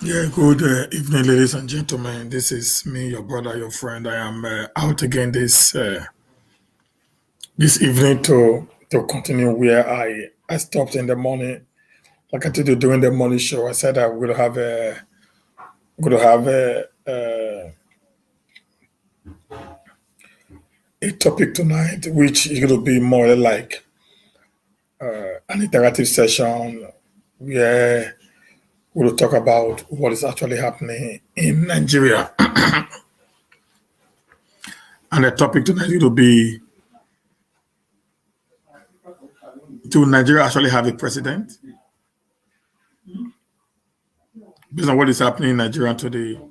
Yeah, good evening, ladies and gentlemen. This is me, your brother, your friend. I am out again this evening to continue where I stopped in the morning. Like I did during the morning show, I said I'm going to have a topic tonight, which is going to be more like an interactive session where we'll talk about what is actually happening in Nigeria. And the topic tonight will be: do Nigeria actually have a president? Based on what is happening in Nigeria today,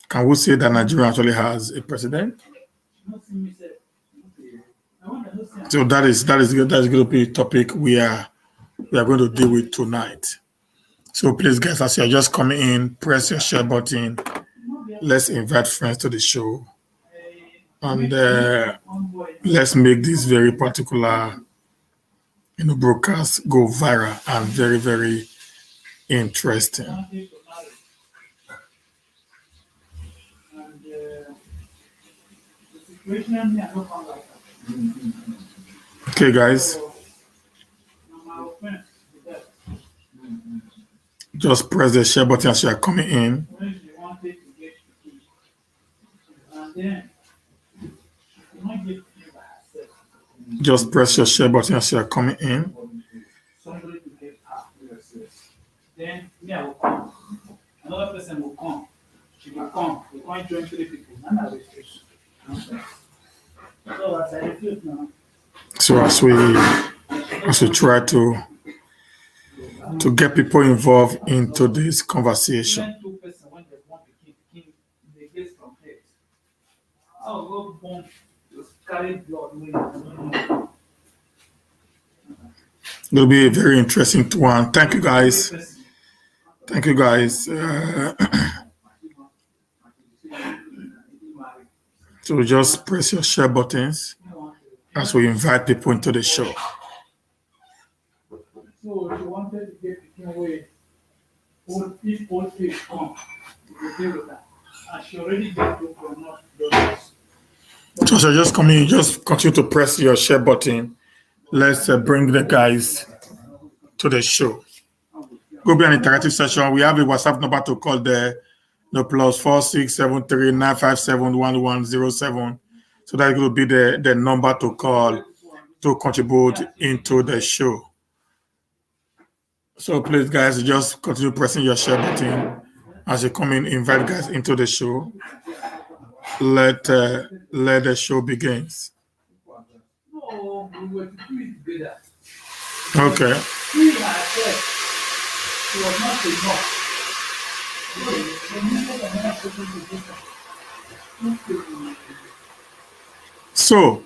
can we say that Nigeria actually has a president? So that's going to be a topic we are going to deal with tonight. So please, guys, as you're just coming in, press your share button. Let's invite friends to the show, and let's make this very particular, broadcast go viral and very, very interesting. Okay, guys, just press the share button as you are coming in. Just press your share button as you are coming in. Another person will come. She will come. We can't join 3 people. None of it. So as I reflect now. So as we try to get people involved into this conversation. It'll be a very interesting one. Thank you, guys. Thank you, guys. So just press your share buttons as we invite people into the show. So if you wanted to get the away, if all things come, you deal with that. And she already get to promote those. So just come in, just continue to press your share button. Let's bring the guys to the show. Go be an interactive session. We have a WhatsApp number to call there. No +4673 957 1107. So that will be the number to call to contribute into the show. So please, guys, just continue pressing your share button as you come in. Invite guys into the show. Let the show begins. Okay. So,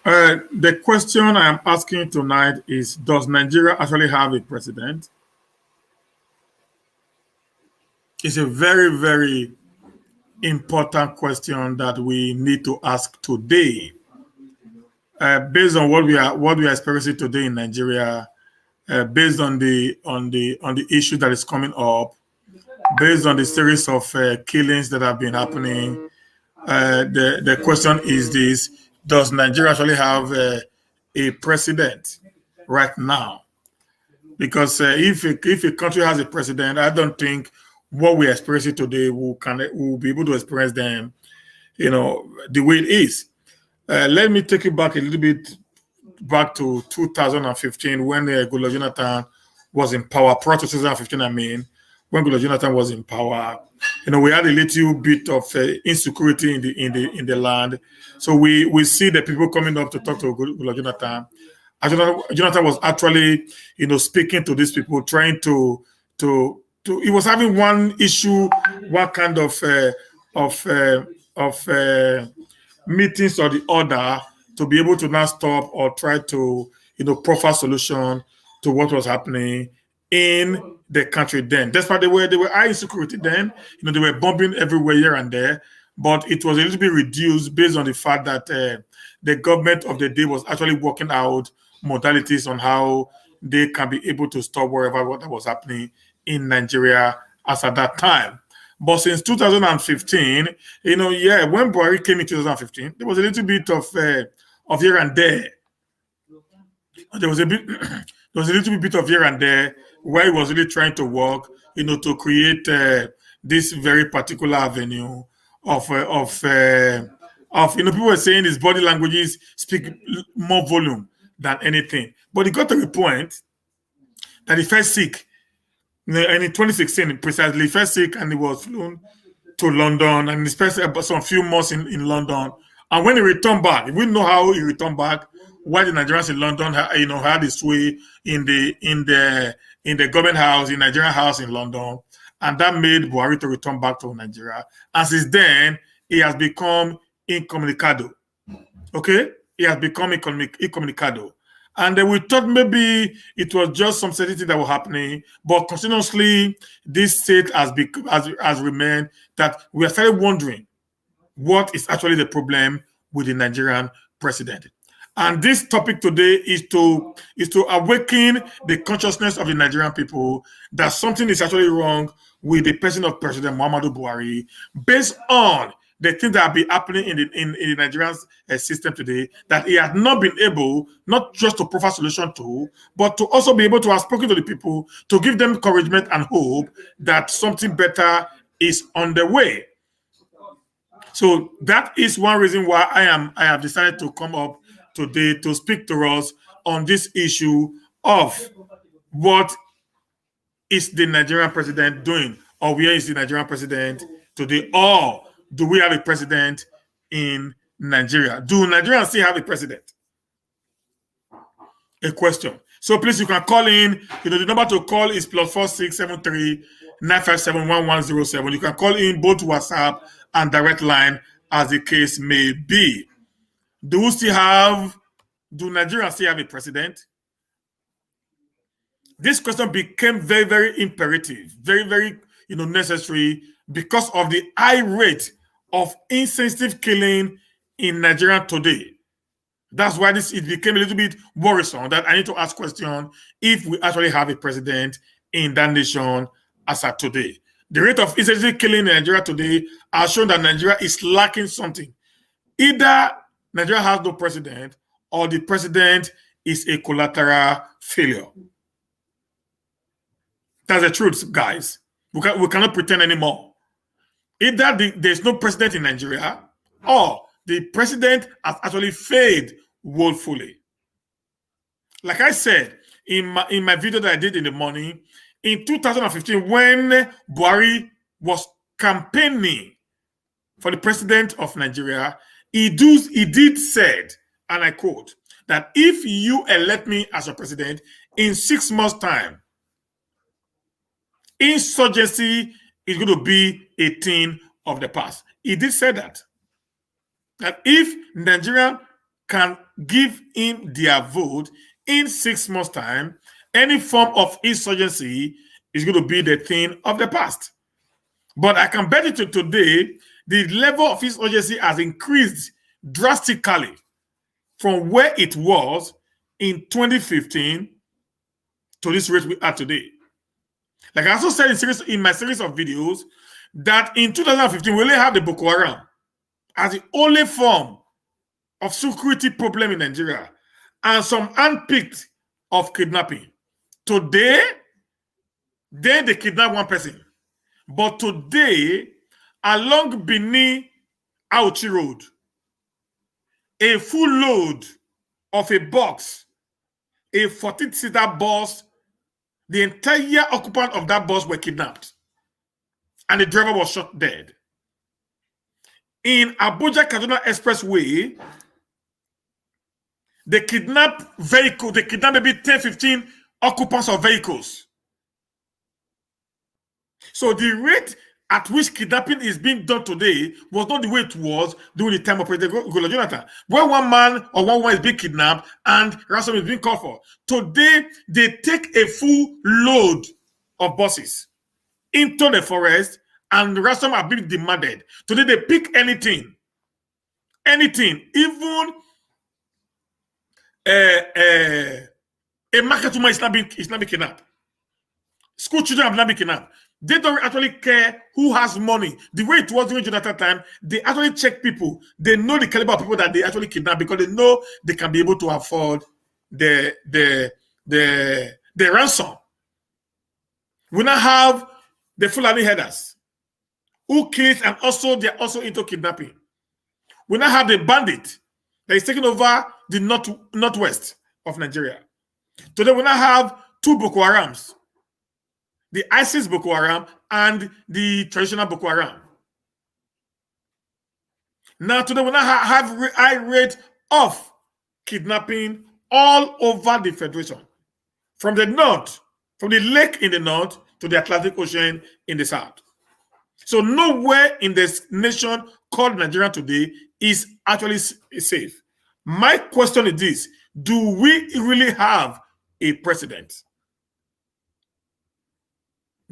the question I am asking tonight is: does Nigeria actually have a president? It's a very, very important question that we need to ask today. Based on what we are experiencing today in Nigeria, based on the issue that is coming up, based on the series of killings that have been happening, the question is this: does Nigeria actually have a president right now? Because if a country has a president, I don't think what we're experiencing today will be able to experience them, the way it is. Let me take you back a little bit back to 2015 when Goodluck Jonathan was in power. Prior to 2015, I mean, when Goodluck Jonathan was in power, we had a little bit of insecurity in the land. So we see the people coming up to talk to Goodluck Jonathan. Jonathan was actually, speaking to these people, trying to he was having one issue, one kind of meetings or the other to be able to now stop or try to, proffer solution to what was happening in the country then. That's why they were high insecurity then. They were bombing everywhere here and there, but it was a little bit reduced based on the fact that the government of the day was actually working out modalities on how they can be able to stop wherever what was happening in Nigeria as at that time. But since 2015, when Buhari came in 2015, there was a little bit of here and there. There was a bit, there was a little bit of here and there where he was really trying to work, to create this very particular avenue of people were saying his body languages speak more volume than anything. But he got to the point that he fell sick. And in 2016, precisely, he fell sick and he was flown to London and he spent some few months in London. And when he returned back, we know how he returned back. Why the Nigerians in London, had his way in the government house, in Nigerian house in London, and that made Buhari to return back to Nigeria. And since then, he has become incommunicado. Okay, he has become incommunicado. And then we thought maybe it was just some certain things that were happening, but continuously this state has remained that we are started wondering what is actually the problem with the Nigerian president. And this topic today is to awaken the consciousness of the Nigerian people that something is actually wrong with the person of President Muhammadu Buhari, based on the things that have been happening in the Nigerian system today, that he has not been able, not just to provide solution to, but to also be able to have spoken to the people, to give them encouragement and hope that something better is on the way. So that is one reason why I have decided to come up today to speak to us on this issue of what is the Nigerian president doing, or where is the Nigerian president today, or do we have a president in Nigeria? Do Nigerians still have a president? A question. So please, you can call in. The number to call is +4673 957 1107. You can call in both WhatsApp and direct line as the case may be. Do Nigerians still have a president? This question became very, very imperative, very, very necessary because of the high rate of insensitive killing in Nigeria today. That's why it became a little bit worrisome that I need to ask question if we actually have a president in that nation as of today. The rate of insensitive killing in Nigeria today has shown that Nigeria is lacking something. Either Nigeria has no president or the president is a collateral failure. That's the truth, guys. We cannot pretend anymore. Either there's no president in Nigeria or the president has actually failed woefully. Like I said in my video that I did in the morning, in 2015, when Buhari was campaigning for the president of Nigeria, he did said, and I quote, that if you elect me as your president in 6 months' time, insurgency is going to be a thing of the past. He did say that if Nigeria can give in their vote in 6 months' time, any form of insurgency is going to be the thing of the past. But I can bet you today, the level of insurgency has increased drastically from where it was in 2015 to this rate we are today. Like I also said in my series of videos, that in 2015, we only have the Boko Haram as the only form of security problem in Nigeria, and some handpicked of kidnapping. Today, they kidnap one person. But today, along Benin Auchi Road, a full load of a box, a 14-seater bus, the entire occupant of that bus were kidnapped. And the driver was shot dead. In Abuja-Kaduna Expressway, they kidnap maybe 10, 15 occupants of vehicles. So the rate at which kidnapping is being done today was not the way it was during the time of President Goodluck Jonathan, where one man or one woman is being kidnapped and ransom is being called for. Today, they take a full load of buses into the forest and ransom are being demanded. Today, they pick anything, even a market woman is not being kidnapped. School children have not been kidnapped. They don't actually care who has money. The way it was during Jonathan time, they actually check people. They know the caliber of people that they actually kidnap because they know they can be able to afford the ransom. We now have the Fulani headers who kills and also they're also into kidnapping. We now have the bandit that is taking over the northwest of Nigeria. Today we now have two Boko Harams, the ISIS Boko Haram and the traditional Boko Haram. Now today we now have high rate of kidnapping all over the Federation. From the north, from the lake in the north to the Atlantic Ocean in the south. So nowhere in this nation called Nigeria today is actually safe. My question is this: do we really have a president?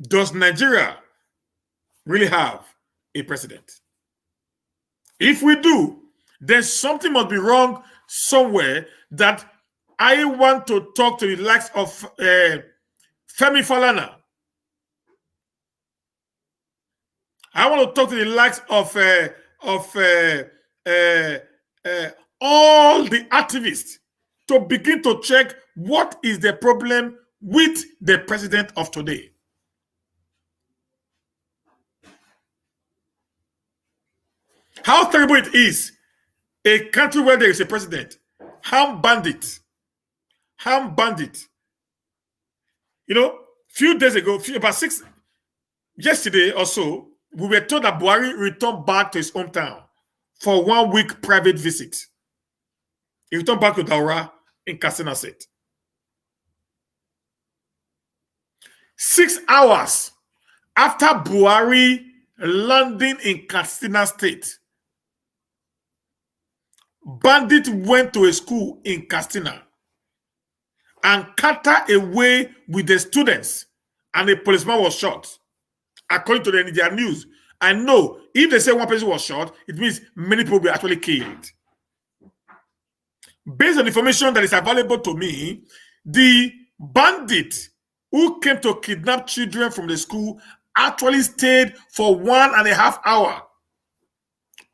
Does Nigeria really have a president? If we do, then something must be wrong somewhere that I want to talk to the likes of Femi Falana. I want to talk to the likes of all the activists to begin to check what is the problem with the president of today. How terrible it is, a country where there is a president, armed bandit. You know, few days ago, yesterday or so, we were told that Buhari returned back to his hometown for 1 week private visit. He returned back to Daura in Katsina State. 6 hours after Buhari landing in Katsina State, bandit went to a school in Katsina and cut away with the students, and a policeman was shot. According to the Nigerian news, I know if they say one person was shot, it means many people were actually killed. Based on information that is available to me, the bandit who came to kidnap children from the school actually stayed for 1.5 hours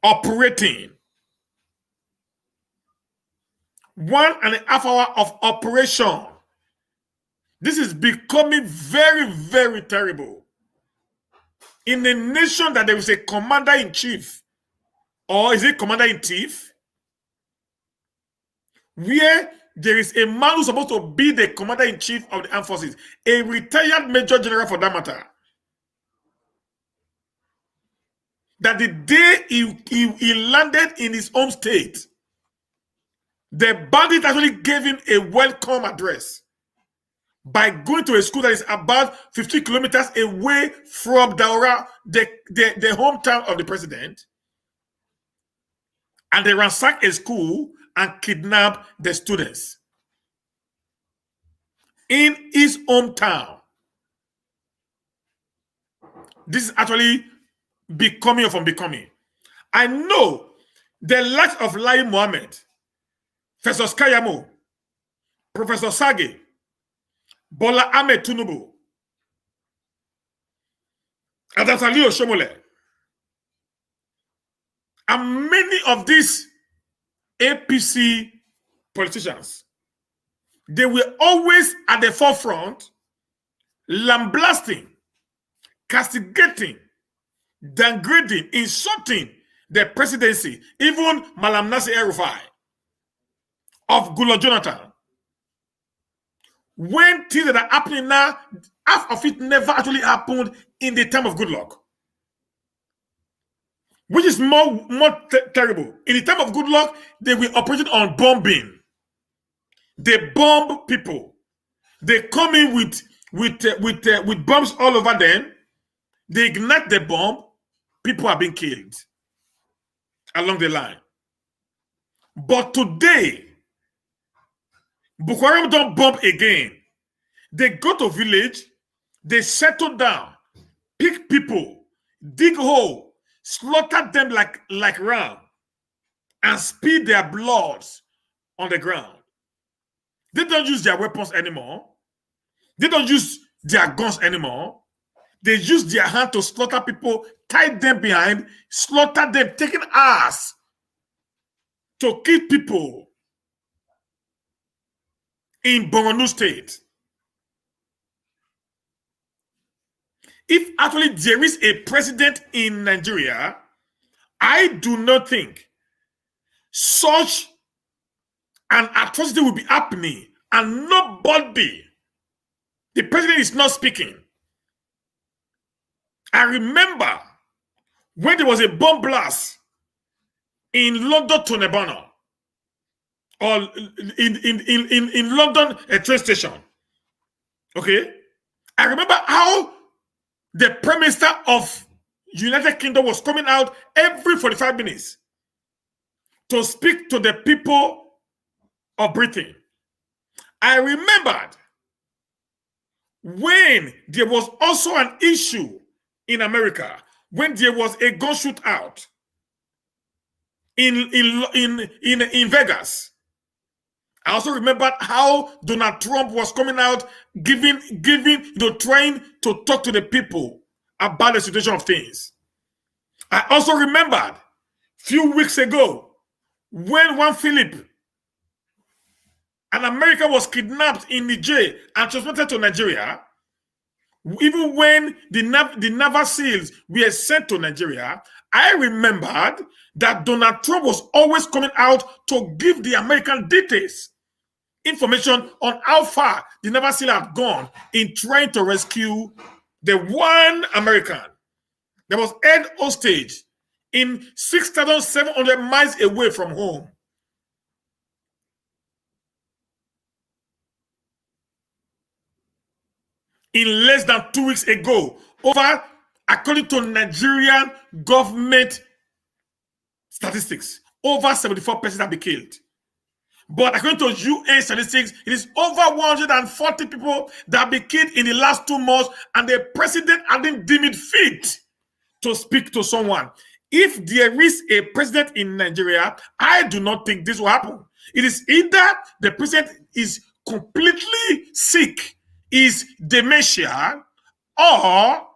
operating. 1.5 hours of operation. This is becoming very, very terrible. In a nation that there is a commander-in-chief, or is it commander-in-chief, where there is a man who's supposed to be the commander-in-chief of the armed forces, a retired major general for that matter, that the day he landed in his home state, the bandit actually gave him a welcome address by going to a school that is about 50 kilometers away from Daura, the hometown of the president. And they ransacked a school and kidnapped the students in his hometown. This is actually becoming of unbecoming. I know the likes of Lai Mohammed, Festus Kayamo, Professor Sage, Bola Ahmed Tinubu, Adamsali Oshomole, and many of these APC politicians, they were always at the forefront, lambasting, castigating, downgrading, insulting the presidency, even Malam Nasir El-Rufai of Goodluck Jonathan. When things that are happening now, half of it never actually happened in the time of Goodluck, which is more terrible. In the time of Goodluck, they were operating on bombing. They bomb people. They come in with bombs all over them. They ignite the bomb. People are being killed along the line. But today, Boko Haram don't bomb again. They go to village, they settle down, pick people, dig hole, slaughter them like ram, and spill their blood on the ground. They don't use their weapons anymore. They don't use their guns anymore. They use their hand to slaughter people, tie them behind, slaughter them, taking hours to kill people in Borno State. If actually there is a president in Nigeria, I do not think such an atrocity will be happening and nobody, the president is not speaking. I remember when there was a bomb blast in London Tonebano, or in London a train station. Okay? I remember how the Prime Minister of United Kingdom was coming out every 45 minutes to speak to the people of Britain. I remembered when there was also an issue in America, when there was a gun shootout in Vegas. I also remembered how Donald Trump was coming out, trying to talk to the people about the situation of things. I also remembered a few weeks ago when one Philip, an American, was kidnapped in Niger and transported to Nigeria. Even when the Naval SEALs were sent to Nigeria, I remembered that Donald Trump was always coming out to give the American details, information on how far the Naval SEAL had gone in trying to rescue the one American that was held hostage in 6,700 miles away from home. In less than 2 weeks ago, according to Nigerian government statistics, over 74 persons have been killed. But according to UN statistics, it is over 140 people that have been killed in the last 2 months, and the president hadn't deemed it fit to speak to someone. If there is a president in Nigeria, I do not think this will happen. It is either the president is completely sick, is dementia, or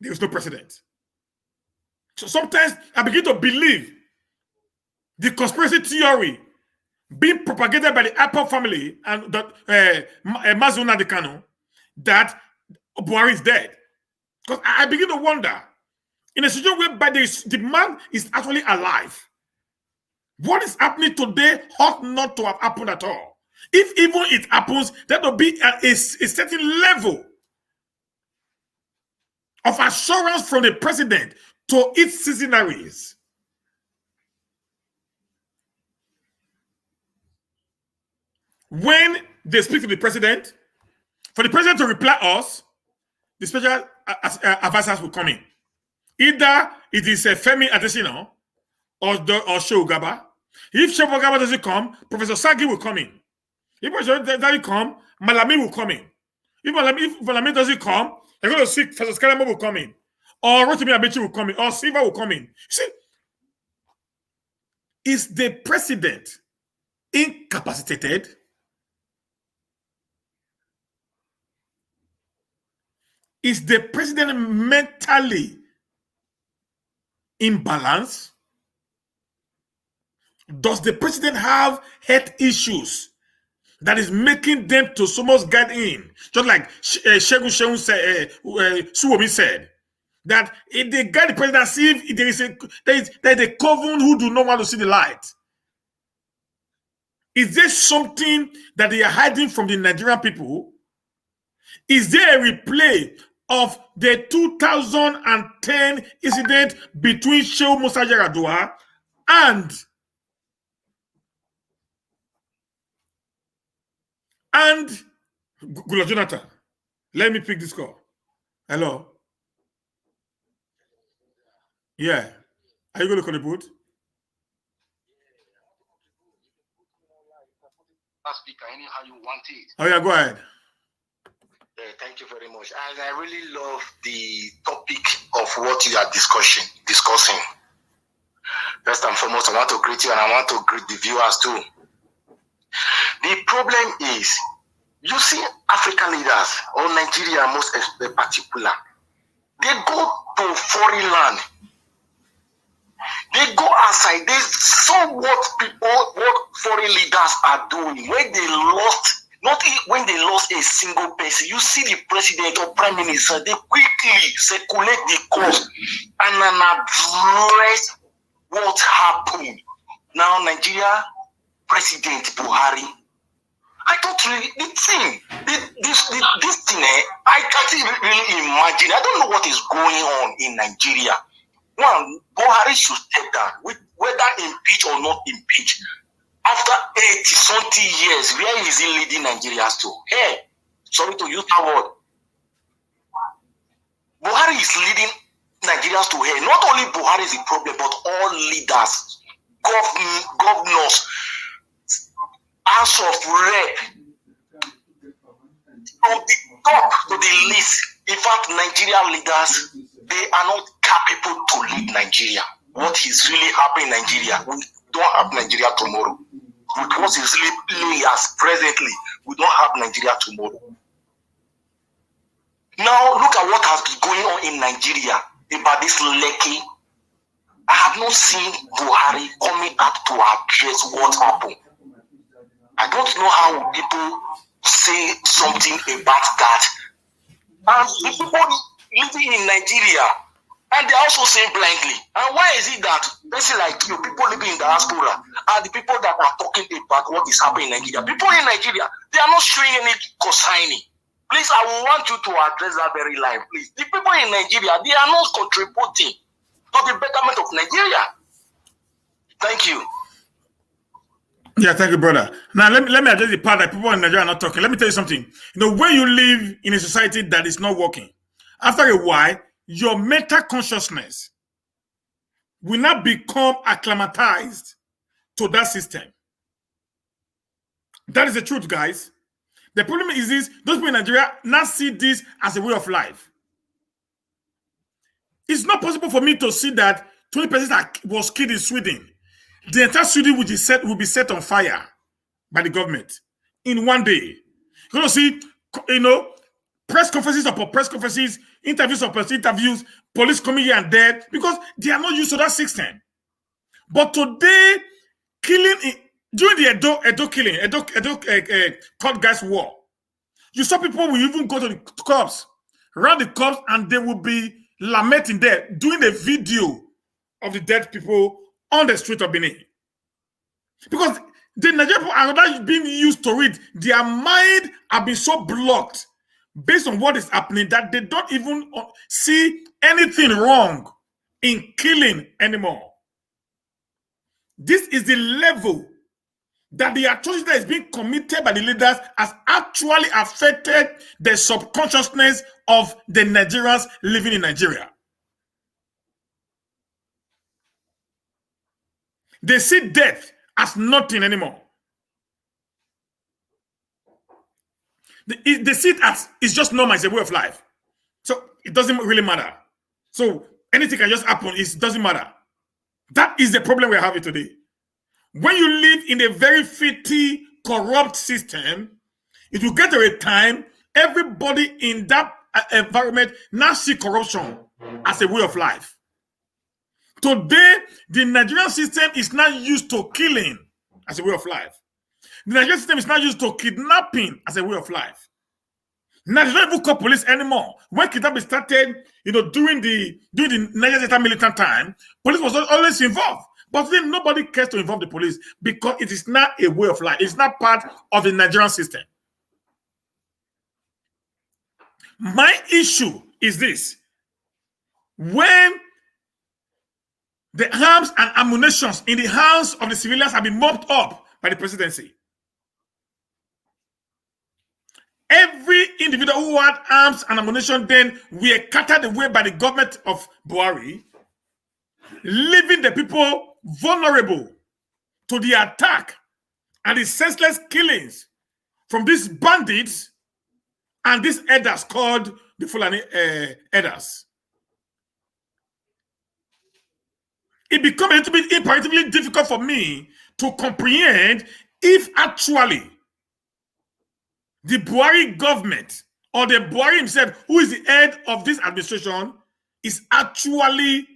there is no president. So sometimes I begin to believe the conspiracy theory being propagated by the Apple family and Mazuna Dekano that Buhari is dead. Because I begin to wonder, in a situation whereby the man is actually alive, what is happening today ought not to have happened at all. If even it happens, there will be a certain level of assurance from the president to its citizens. When they speak to the president, for the president to reply us, the special advisors will come in. Either it is Femi Adesina or Shehu Gaba. If Shehu Gaba doesn't come, Professor Sagi will come in. If Professor doesn't come, Malami will come in. If Malami doesn't come, they're going to see Professor Skalamo will come in. Or Rotimi Abechi will come in. Or Silva will come in. You see, is the president incapacitated? Is the president mentally imbalanced? Does the president have health issues that is making them to so much get in? Just like Shegun Suwomi said, that if they get the presidency, if there is a coven who do not want to see the light. Is there something that they are hiding from the Nigerian people? Is there a replay of the 2010 incident between Shehu Musa Yar'Adua and Gula Jonathan? Let me pick this call. Hello? Yeah. Are you going to contribute? Speaker, anyhow you want it. Oh, yeah, go ahead. Thank you very much. And I really love the topic of what you are discussing. First and foremost, I want to greet you and I want to greet the viewers too. The problem is, you see African leaders, or Nigeria most in particular, they go to foreign land. They go outside. They saw what foreign leaders are doing when they lost. Not when they lost a single person. You see the president or prime minister, they quickly circulate the cause and address what happened. Now, Nigeria President Buhari, I don't really, this thing, I can't really imagine. I don't know what is going on in Nigeria. One, Buhari should step down, whether impeach or not impeach. After 80-something years, where is he leading Nigeria to? Hey, sorry to use that word. Buhari is leading Nigeria to hell. Not only Buhari is the problem, but all leaders, governors, House of Rep, from the top to the least. In fact, Nigerian leaders, they are not capable to lead Nigeria. What is really happening in Nigeria, we don't have Nigeria tomorrow. With what is really as presently, we don't have Nigeria tomorrow. Now, look at what has been going on in Nigeria about this Lekki. I have not seen Buhari coming up to address what happened. I don't know how people say something about that. And the people living in Nigeria, and they're also saying blindly. And why is it that person like you, people living in the diaspora, are the people that are talking about what is happening in Nigeria? People in Nigeria, they are not showing any consigning. Please, I will want you to address that very line, please. The people in Nigeria, they are not contributing to the betterment of Nigeria. Thank you. Yeah, thank you, brother. Now, let me address the part that people in Nigeria are not talking. Let me tell you something. You know, when you live in a society that is not working, after a while, your mental consciousness will not become acclimatized to that system. That is the truth, guys. The problem is this: those people in Nigeria now see this as a way of life. It's not possible for me to see that 20% that was killed in Sweden, the entire Sweden will be set on fire by the government in one day. You're going to see, you know, press conferences upon press conferences, interviews upon interviews, police coming here and there, because they are not used to that system. But today, killing during the Edo killing, court guys war, you saw people will even go to the cops, around the cops, and they will be lamenting there, doing a video of the dead people on the street of Benin. Because the Nigerian people are not being used to it. Their mind have been so blocked based on what is happening that they don't even see anything wrong in killing anymore. This is the level that the atrocity that is being committed by the leaders has actually affected the subconsciousness of the Nigerians living in Nigeria. They see death as nothing anymore. They see it as it's just normal, it's a way of life. So it doesn't really matter. So anything can just happen, it doesn't matter. That is the problem we're having today. When you live in a very filthy, corrupt system, it will get to a time everybody in that environment now see corruption as a way of life. Today, the Nigerian system is not used to killing as a way of life. The Nigerian system is not used to kidnapping as a way of life. Now they don't even call police anymore. When kidnapping started, you know, during the Niger Delta militant time, police was always involved. But then nobody cares to involve the police because it is not a way of life. It's not part of the Nigerian system. My issue is this: when the arms and ammunition in the hands of the civilians have been mopped up by the presidency, every individual who had arms and ammunition then were carted away by the government of Buhari, leaving the people vulnerable to the attack and the senseless killings from these bandits and these elders called the Fulani elders. It becomes a little bit imperatively difficult for me to comprehend if actually The Buhari government or the Buhari himself, who is the head of this administration, is actually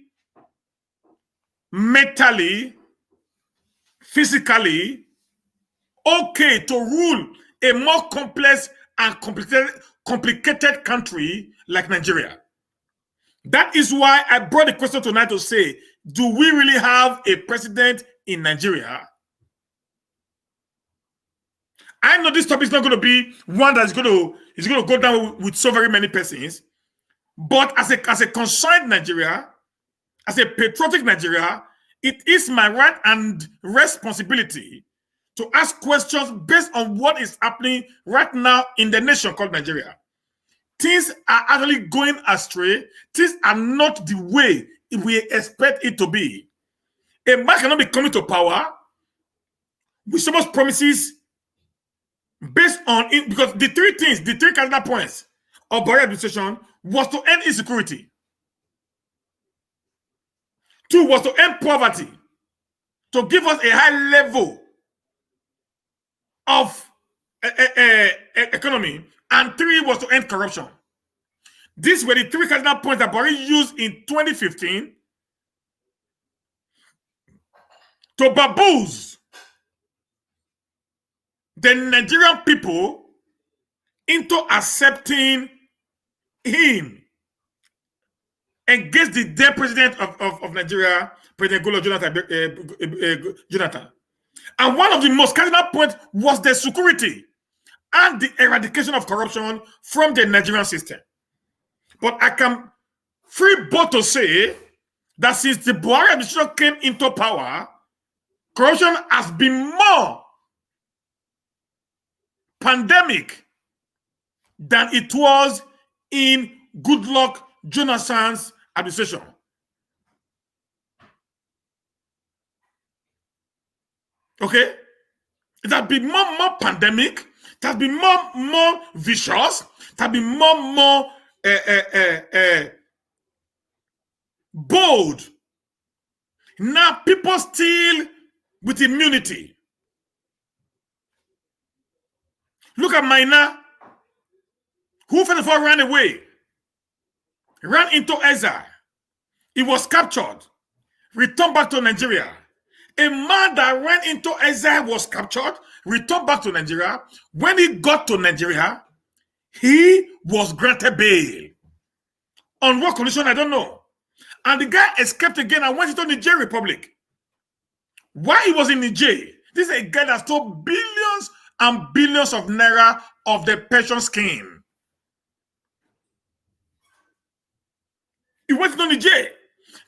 mentally, physically okay to rule a more complex and complicated country like Nigeria. That is why I brought the question tonight to say, do we really have a president in Nigeria? I know this topic is not going to be one that's going to go down with so very many persons, but as a concerned Nigeria, as a patriotic Nigeria, it is my right and responsibility to ask questions based on what is happening right now in the nation called Nigeria. Things are actually going astray. Things are not the way we expect it to be. A man cannot be coming to power with so much promises based on it, because the three cardinal points of Buhari administration was to end insecurity. 2 was to end poverty, to give us a high level of economy, and 3 was to end corruption. These were the 3 cardinal points that Buhari used in 2015 to bamboozle the Nigerian people into accepting him against the then president of Nigeria, President Jonathan. And one of the most cardinal points was the security and the eradication of corruption from the Nigerian system. But I can free both to say that since the Buhari administration came into power, corruption has been more pandemic than it was in Goodluck Jonathan's administration. Okay? It has been more pandemic. It has been more vicious. It has been more bold. Now people still with immunity. Look at Maina, who first of all ran away, ran into exile. He was captured, returned back to Nigeria. A man that ran into exile was captured, returned back to Nigeria. When he got to Nigeria, he was granted bail. On what condition, I don't know. And the guy escaped again and went into Niger Republic. Why he was in Niger? This is a guy that stole billions and billions of naira of the pension scheme. He went to Niger.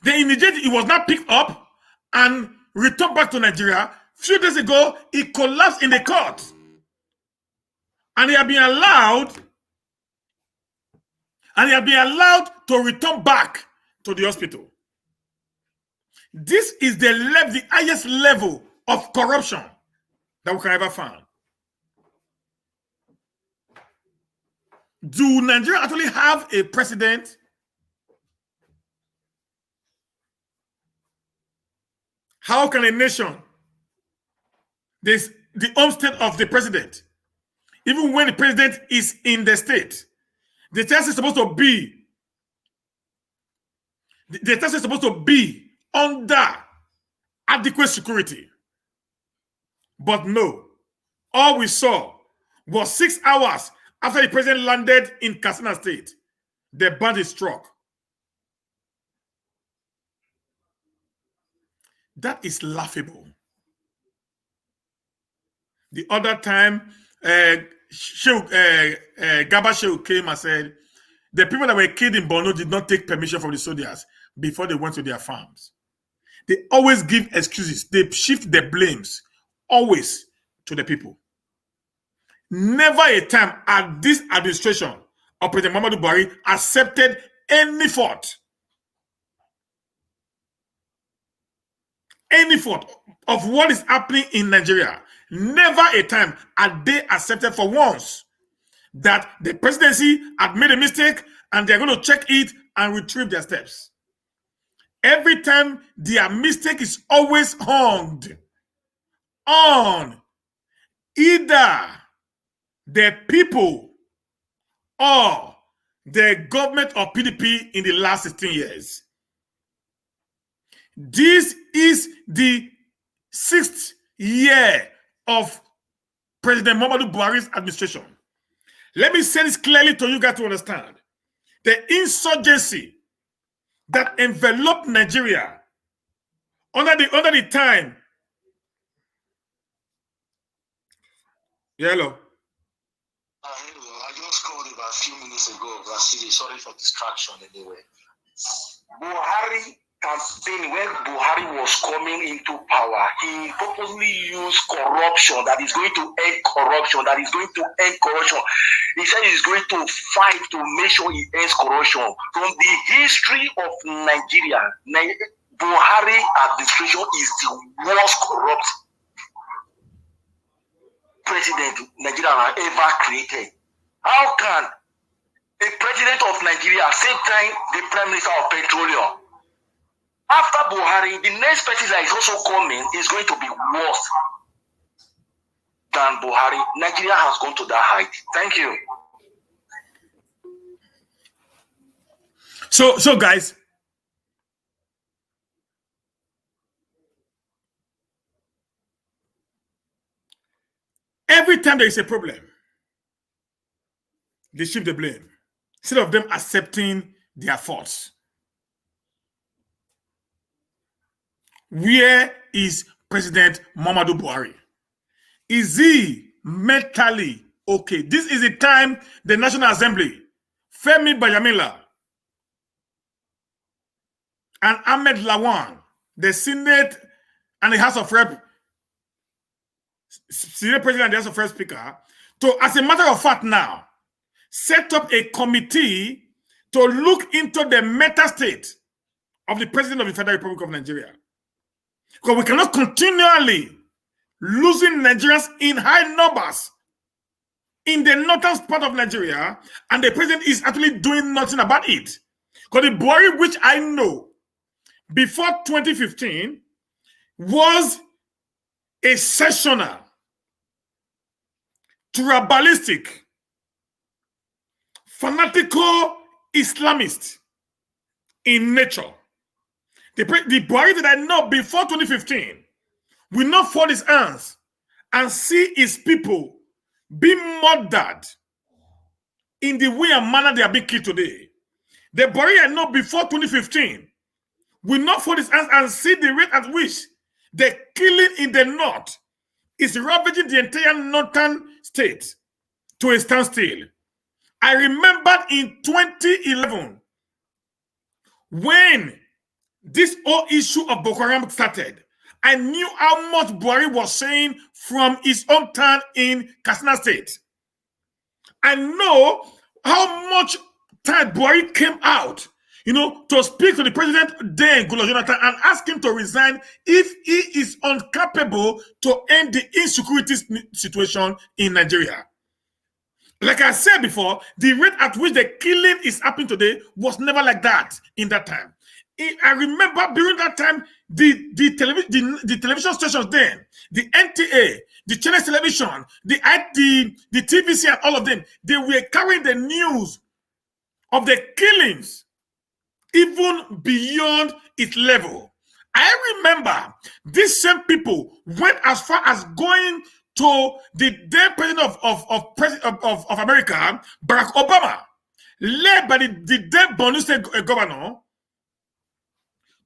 Then in Niger, he was not picked up and returned back to Nigeria. A few days ago, he collapsed in the court. And he had been allowed to return back to the hospital. This is the highest level of corruption that we can ever find. Do Nigeria actually have a president? How can a nation, the home state of the president, even when the president is in the state, the test is supposed to be under adequate security. But no, all we saw was 6 hours after the president landed in Katsina State, the bandit struck. That is laughable. The other time, Garba Shehu came and said, the people that were killed in Borno did not take permission from the soldiers before they went to their farms. They always give excuses. They shift the blames always to the people. Never a time at this administration of President Muhammadu Buhari accepted any fault of what is happening in Nigeria. Never a time had they accepted for once that the presidency had made a mistake and they're going to check it and retrieve their steps. Every time their mistake is always hung on either the people or the government of PDP in the last 16 years. This is the 6th year of President Muhammadu Buhari's administration. Let me say this clearly to you guys to understand. The insurgency that enveloped Nigeria under the time. Hello. I just called about a few minutes ago. Sorry for distraction anyway. Buhari campaign, when Buhari was coming into power, he purposely used corruption, that is going to end corruption, that is going to end corruption. He said he's going to fight to make sure he ends corruption. From the history of Nigeria, Buhari administration is the worst corrupt president Nigeria has ever created. How can a president of Nigeria, same time the prime minister of petroleum, after Buhari, the next person that is also coming is going to be worse than Buhari? Nigeria has gone to that height. Thank you. So guys, every time there is a problem, they shift the blame instead of them accepting their faults. Where is President Muhammadu Buhari? Is he mentally okay? This is the time the National Assembly, Femi Bayamila and Ahmed Lawan, the Senate and the House of Rep, Senate President and the House of Rep Speaker, to, as a matter of fact now, set up a committee to look into the mental state of the President of the Federal Republic of Nigeria. Because we cannot continually losing Nigerians in high numbers in the northern part of Nigeria, and the president is actually doing nothing about it. Because the Buhari which I know before 2015 was a sectional, tribalistic, fanatical Islamist in nature. The Buhari that I know before 2015 will not fold his hands and see his people being murdered in the way and manner they are being killed today. The Buhari I know before 2015 will not fold his hands and see the rate at which the killing in the north is ravaging the entire northern state to a standstill. I remember in 2011 when this whole issue of Boko Haram started. I knew how much Buhari was saying from his hometown in Katsina State. I know how much time Buhari came out, to speak to the president then, Goodluck Jonathan, and ask him to resign if he is incapable to end the insecurity situation in Nigeria. Like I said before, the rate at which the killing is happening today was never like that in that time. I remember during that time, the television stations then, the NTA, the Channel Television, the TVC, and all of them, they were carrying the news of the killings even beyond its level. I remember these same people went as far as going to the then president of America, Barack Obama, led by the then Borno State governor,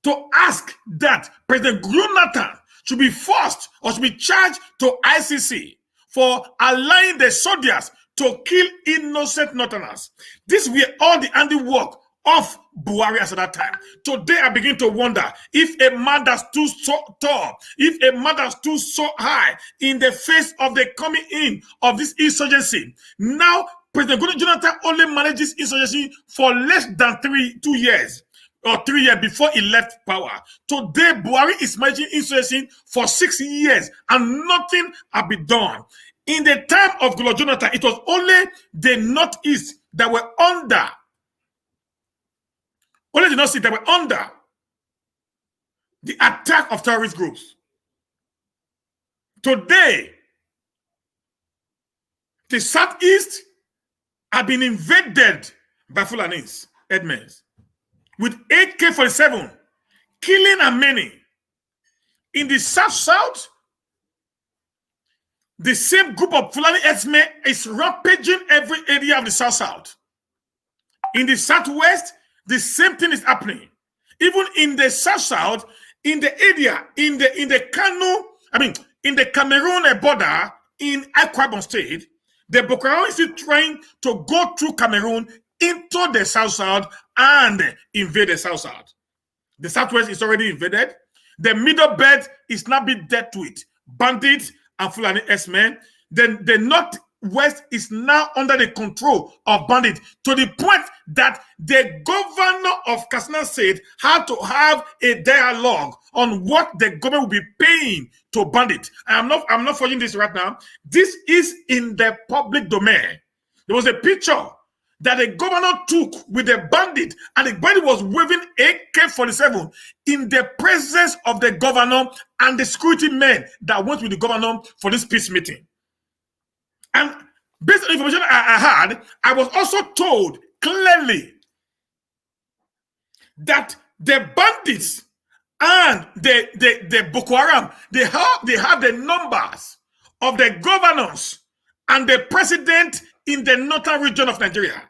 to ask that President Jonathan should be forced or should be charged to ICC for allowing the soldiers to kill innocent northerners. These were all the handiwork of Buhari at that time. Today, I begin to wonder if a man that stood so tall, if a man that stood so high in the face of the coming in of this insurgency, now President Jonathan only manages insurgency for less than 2 years. Or 3 years before he left power. Today, Buhari is managing insurgency for 6 years and nothing has been done. In the time of Goodluck Jonathan, it was only the Northeast that were under. Only the Northeast that were under the attack of terrorist groups. Today, The southeast had been invaded by Fulanis, Edmonds, with AK-47, killing and many. In the south, the same group of Fulani Esme is rampaging every area of the south. In the southwest, the same thing is happening. Even in the south, in the area, in the Cameroon border in Akwa Ibom State, the Boko Haram is still trying to go through Cameroon into the south and invade the south. The southwest is already invaded. The middle belt is now being dealt with bandits and Fulani S-men. Then the northwest is now under the control of bandits, to the point that the governor of Katsina State had to have a dialogue on what the government will be paying to bandits. I'm not forging this right now. This is in the public domain. There was a picture that the governor took with the bandit, and the bandit was waving AK-47 in the presence of the governor and the security men that went with the governor for this peace meeting. And based on information I had, I was also told clearly that the bandits and the Boko Haram, they have the numbers of the governors and the president in the northern region of Nigeria.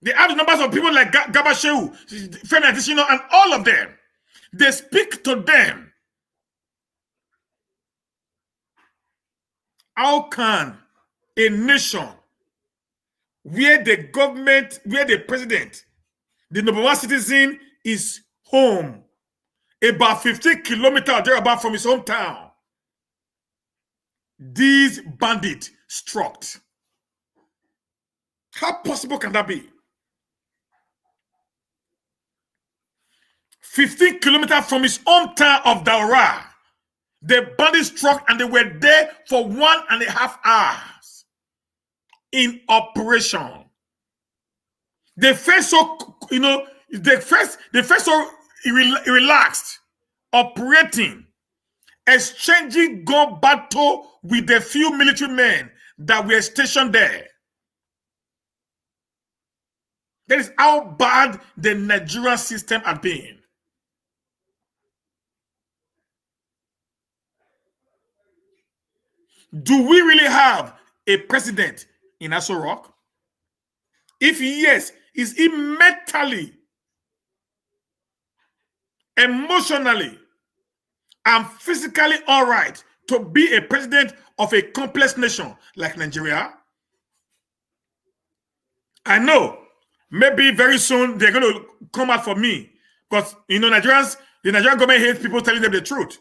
They have the numbers of people like Gabashew, Femi Adesina, and all of them. They speak to them. How can a nation where the government, where the president, the number one citizen, is home, about 50 kilometers thereabout from his hometown, these bandits struck? How possible can that be? 15 kilometers from his hometown of Daura, the bandits struck, and they were there for 1.5 hours in operation. They felt so, they felt so relaxed, operating, exchanging gun battle with the few military men that were stationed there. That is how bad the Nigerian system had been. Do we really have a president in Aso Rock? If yes, is he mentally, emotionally, and physically all right to be a president of a complex nation like Nigeria? I know maybe very soon they're going to come out for me, because the Nigerian government hates people telling them the truth.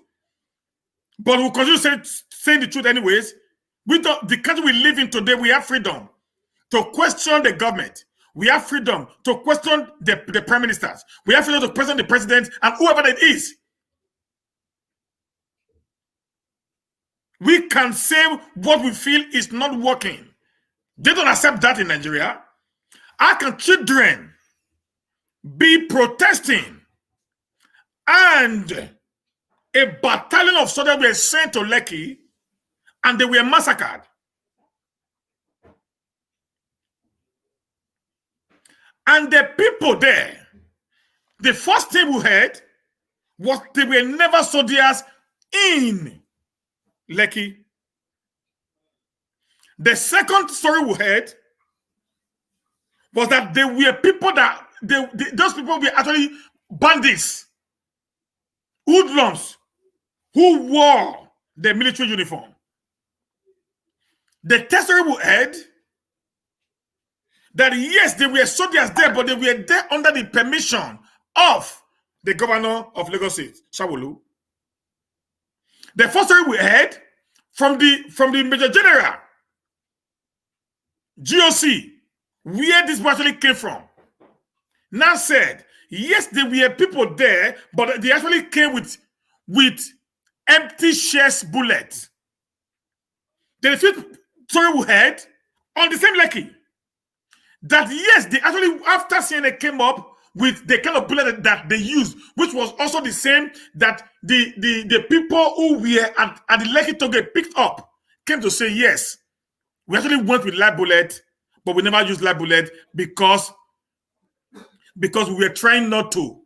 But we'll continue saying the truth anyways. The country we live in today, we have freedom to question the government. We have freedom to question the prime ministers. We have freedom to question the president and whoever it is. We can say what we feel is not working. They don't accept that in Nigeria. How can children be protesting and a battalion of soldiers were sent to Lekki and they were massacred? And the people there, the first thing we heard was they were never soldiers in Lekki. The second story we heard was that there were people that those people were actually bandits, hoodlums, who wore the military uniform. The third story we heard that yes, there were soldiers there, but they were there under the permission of the governor of Lagos State, Shawolu. The first story we heard from the Major General, GOC, where this actually came from, now said, yes, there were people there, but they actually came with empty shells bullets. The fifth story we heard on the same Lekki, that yes, they actually, after CNN came up with the kind of bullet that they used, which was also the same that the people who were at the Lekki Toge picked up, came to say, yes, we actually went with live bullet, but we never used live bullet because we were trying not to.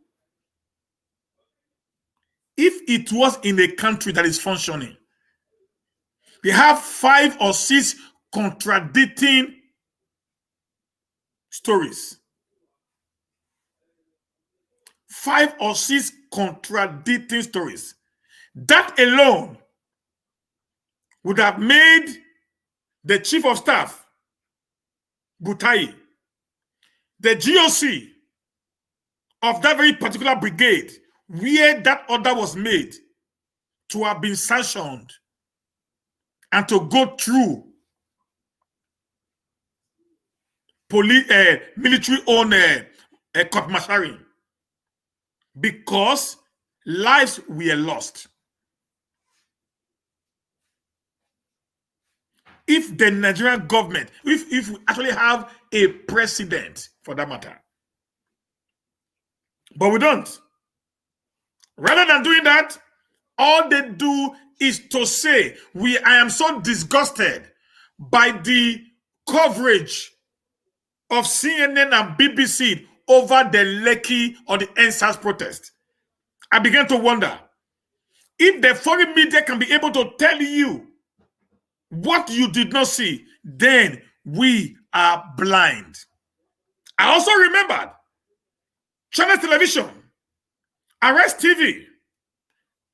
If it was in a country that is functioning, they have 5 or 6 contradicting stories. 5 or 6 contradicting stories. That alone would have made the chief of staff, Butai, the GOC of that very particular brigade, where that order was made, to have been sanctioned and to go through military-owned court-martialing, because lives were lost. If the Nigerian government, if we actually have a president for that matter, but we don't. Rather than doing that, all they do is to say, I am so disgusted by the coverage of CNN and BBC over the Lekki or the NSAS protest. I began to wonder, if the foreign media can be able to tell you what you did not see, then we are blind. I also remembered Channel Television, Arrest TV,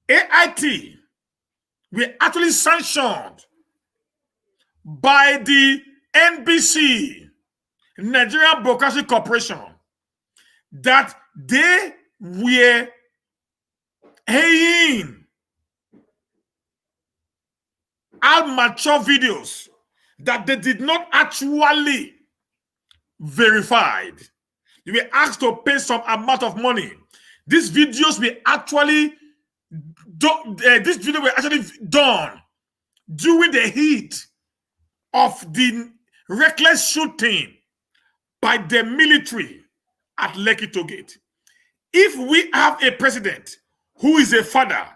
AIT were actually sanctioned by the NBC, Nigerian Broadcasting Corporation, that they were haying out mature videos that they did not actually verify. They were asked to pay some amount of money. These videos were actually done during the heat of the reckless shooting by the military at Lekki Tollgate. If we have a president who is a father,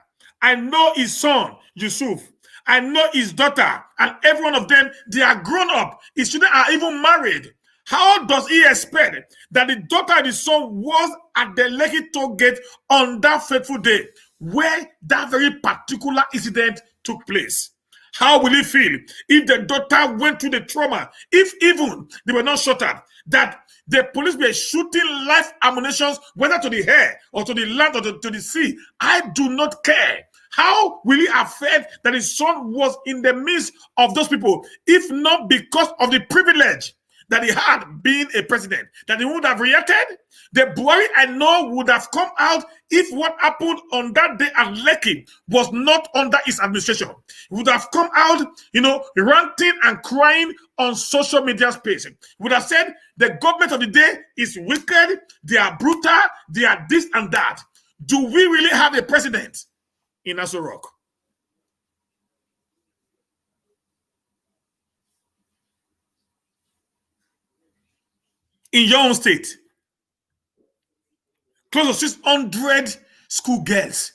I know his son, Yusuf, I know his daughter, and every one of them, they are grown up. His children are even married. How does he expect that the daughter and the son was at the Lekki Tollgate on that fateful day where that very particular incident took place? How will he feel if the daughter went through the trauma, if even they were not shot at, that the police were shooting live ammunition, whether to the air or to the land or to the sea? I do not care. How will he have felt that his son was in the midst of those people, if not because of the privilege that he had being a president, that he would have reacted? The Buhari I know would have come out if what happened on that day at Lekki was not under his administration. He would have come out, ranting and crying on social media space. He would have said the government of the day is wicked, they are brutal, they are this and that. Do we really have a president in Aso Rock? In your own state, close to 600 schoolgirls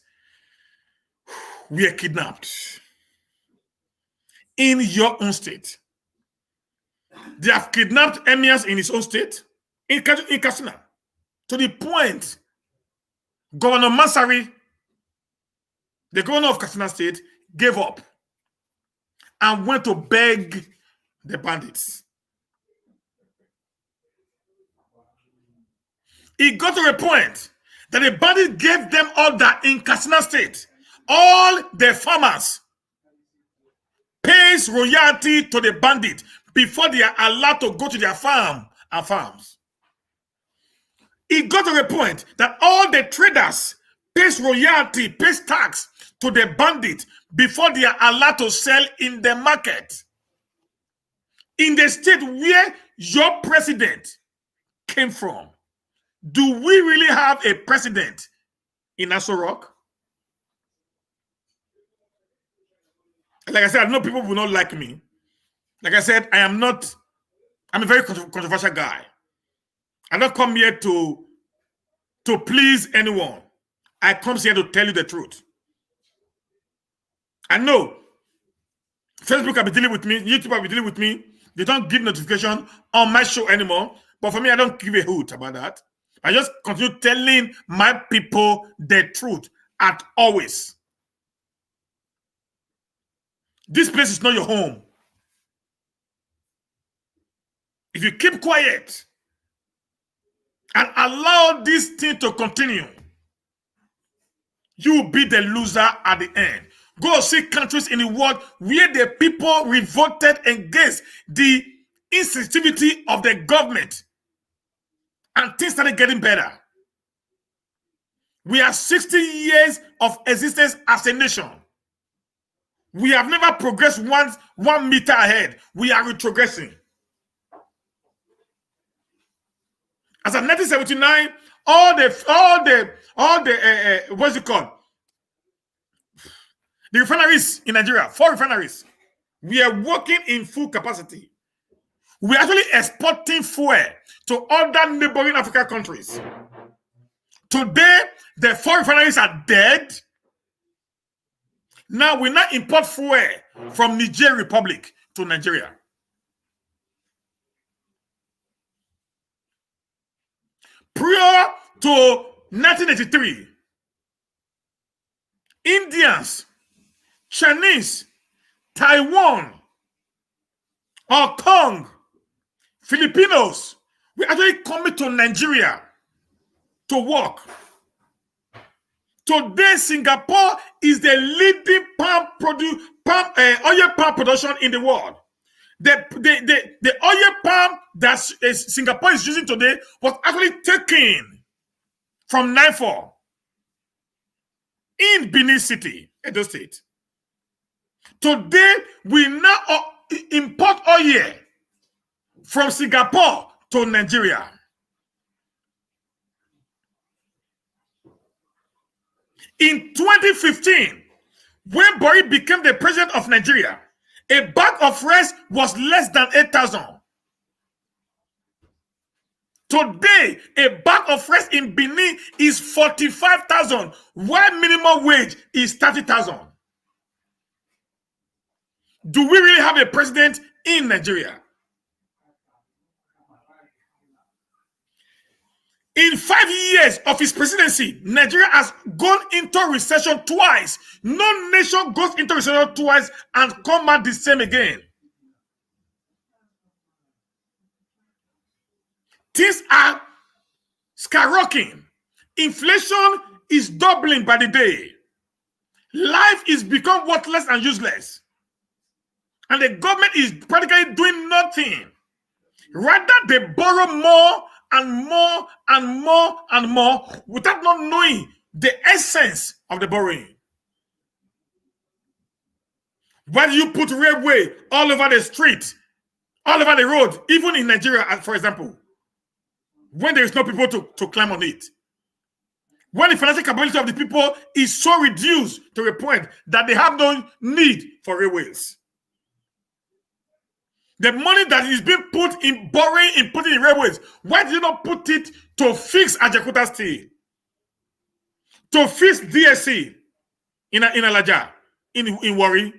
were kidnapped. In your own state, they have kidnapped emirs in his own state, in Katsina, to the point Governor Masari, the governor of Katsina State, gave up and went to beg the bandits. It got to a point that the bandits gave them order in Katsina State. All the farmers pays royalty to the bandit before they are allowed to go to their farms. It got to a point that all the traders pays royalty, pays tax to the bandit before they are allowed to sell in the market. In the state where your president came from, do we really have a president in Aso Rock? Like I said, I know people will not like me. Like I said, I'm a very controversial guy. I don't come here to please anyone. I come here to tell you the truth. I know Facebook will be dealing with me. YouTube will be dealing with me. They don't give notification on my show anymore. But for me, I don't give a hoot about that. I just continue telling my people the truth at always. This place is not your home. If you keep quiet and allow this thing to continue, you will be the loser at the end. Go see countries in the world where the people revolted against the insensitivity of the government and things started getting better. We are 60 years of existence as a nation. We have never progressed 1 meter ahead. We are retrogressing. As of 1979, all the what's it called? The refineries in Nigeria, 4 refineries, we are working in full capacity. We're actually exporting fuel to other neighboring African countries. Today, the 4 refineries are dead. Now we now import fuel from Niger Republic to Nigeria. Prior to 1983, Indians, Chinese, Taiwan, Hong Kong, Filipinos, we actually come to Nigeria to work. Today, Singapore is the leading oil palm production in the world. The oil palm that Singapore is using today was actually taken from Naifor in Benin City, Edo State. Today, we now import oil from Singapore to Nigeria. In 2015, when Buhari became the president of Nigeria, a bag of rice was less than 8,000. Today, a bag of rice in Benin is 45,000, while minimum wage is 30,000. Do we really have a president in Nigeria? In 5 years of his presidency, Nigeria has gone into recession twice. No nation goes into recession twice and come out the same again. Things are skyrocketing. Inflation is doubling by the day. Life is become worthless and useless. And the government is practically doing nothing. Rather, they borrow more and more and more and more without not knowing the essence of the borrowing. Why do you put railway all over the street, all over the road, even in Nigeria, for example, when there is no people to climb on it? When the financial capability of the people is so reduced to a point that they have no need for railways. The money that is being put in borrowing and putting in railways, why do you not put it to fix Ajakuta Steel? To fix DSC in Alaja, in Warri?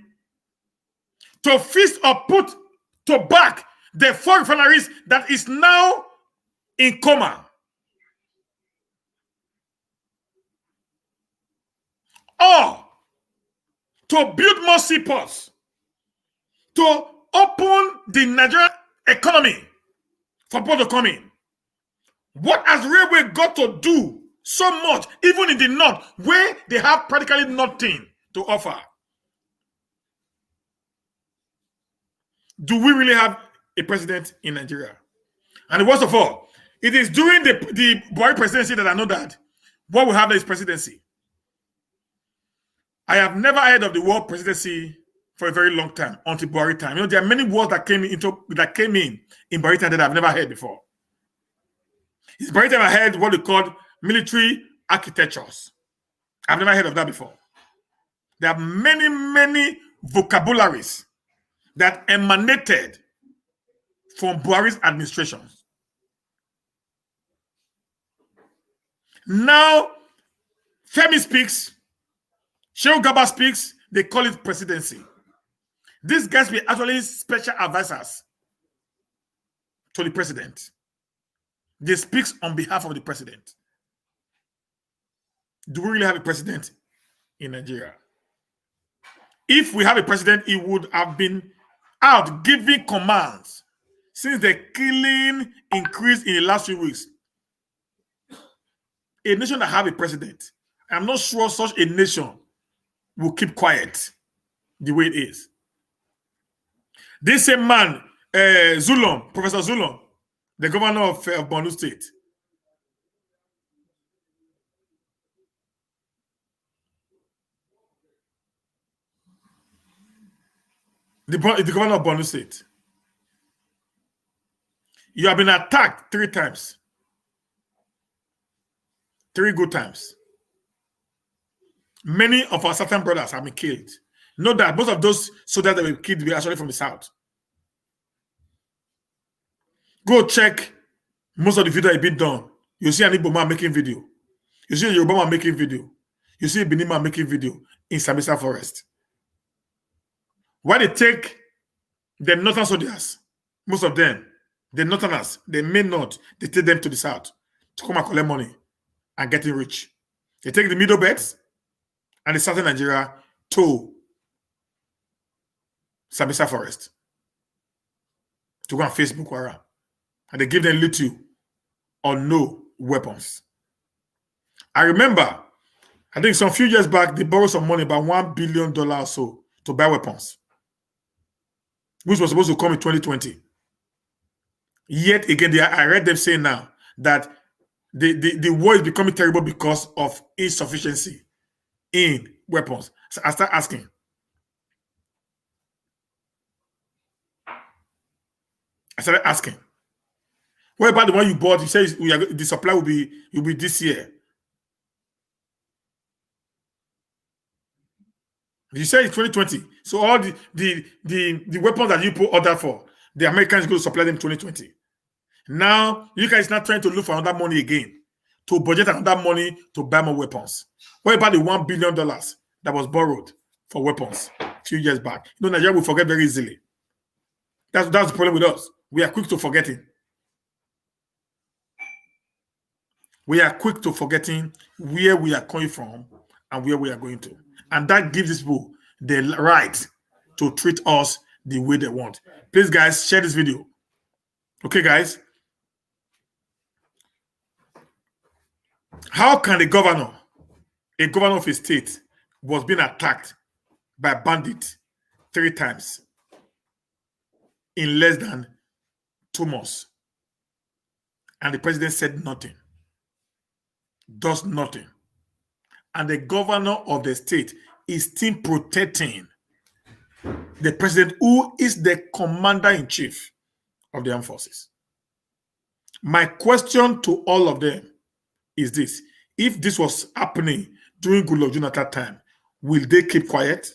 To fix or put to back the 4 refineries that is now in coma? Or to build more seaports, to open the Nigerian economy for people to come in. What has railway got to do so much, even in the north, where they have practically nothing to offer? Do we really have a president in Nigeria? And worst of all, it is during the Buhari presidency that I know that what we have is presidency. I have never heard of the word presidency for a very long time until Buhari time. You know, there are many words that came in Buhari time that I've never heard before. In Buhari time, I heard what they called military architectures. I've never heard of that before. There are many, many vocabularies that emanated from Buhari's administrations. Now, Femi speaks, Shehu Gaba speaks, they call it presidency. These guys were actually special advisors to the president. They speak on behalf of the president. Do we really have a president in Nigeria? If we have a president, he would have been out giving commands since the killing increased in the last few weeks. A nation that have a president, I'm not sure such a nation will keep quiet the way it is. This same man, Zulum, Professor Zulum, the governor of Borno State, the governor of Borno State, you have been attacked 3 times. 3 good times. Many of our Southern brothers have been killed. Note that most of those soldiers that were killed were actually from the South. Go check most of the video that been done. You see an Igbo man making video. You see a Yoruba man making video. You see a Benin man making video in Sambisa Forest. Why they take the northern soldiers, most of them, the northerners, the main north, they take them to the south to come and collect money and getting rich. They take the middle belts and the southern Nigeria to Sambisa Forest to go and face Boko Haram. And they give them little or no weapons. I remember, I think some few years back, they borrowed some money, about $1 billion or so, to buy weapons, which was supposed to come in 2020. Yet again, I read them saying now that the war is becoming terrible because of insufficiency in weapons. So I start asking, what about the one you bought? You say the supply will be this year. You say it's 2020. So all the weapons that you put order for, the Americans go to supply them 2020. Now you guys not trying to look for another money again, to budget another money to buy more weapons. What about the $1 billion that was borrowed for weapons a few years back? You know, Nigeria will forget very easily. That's the problem with us. We are quick to forgetting. We are quick to forgetting where we are coming from and where we are going to. And that gives these people the right to treat us the way they want. Please, guys, share this video. Okay, guys? How can a governor of a state was being attacked by bandits 3 times in less than 2 months, and the president said nothing, does nothing, and the governor of the state is still protecting the president, who is the commander-in-chief of the armed forces? My question to all of them is this: if this was happening during Goodluck Jonathan time, will they keep quiet?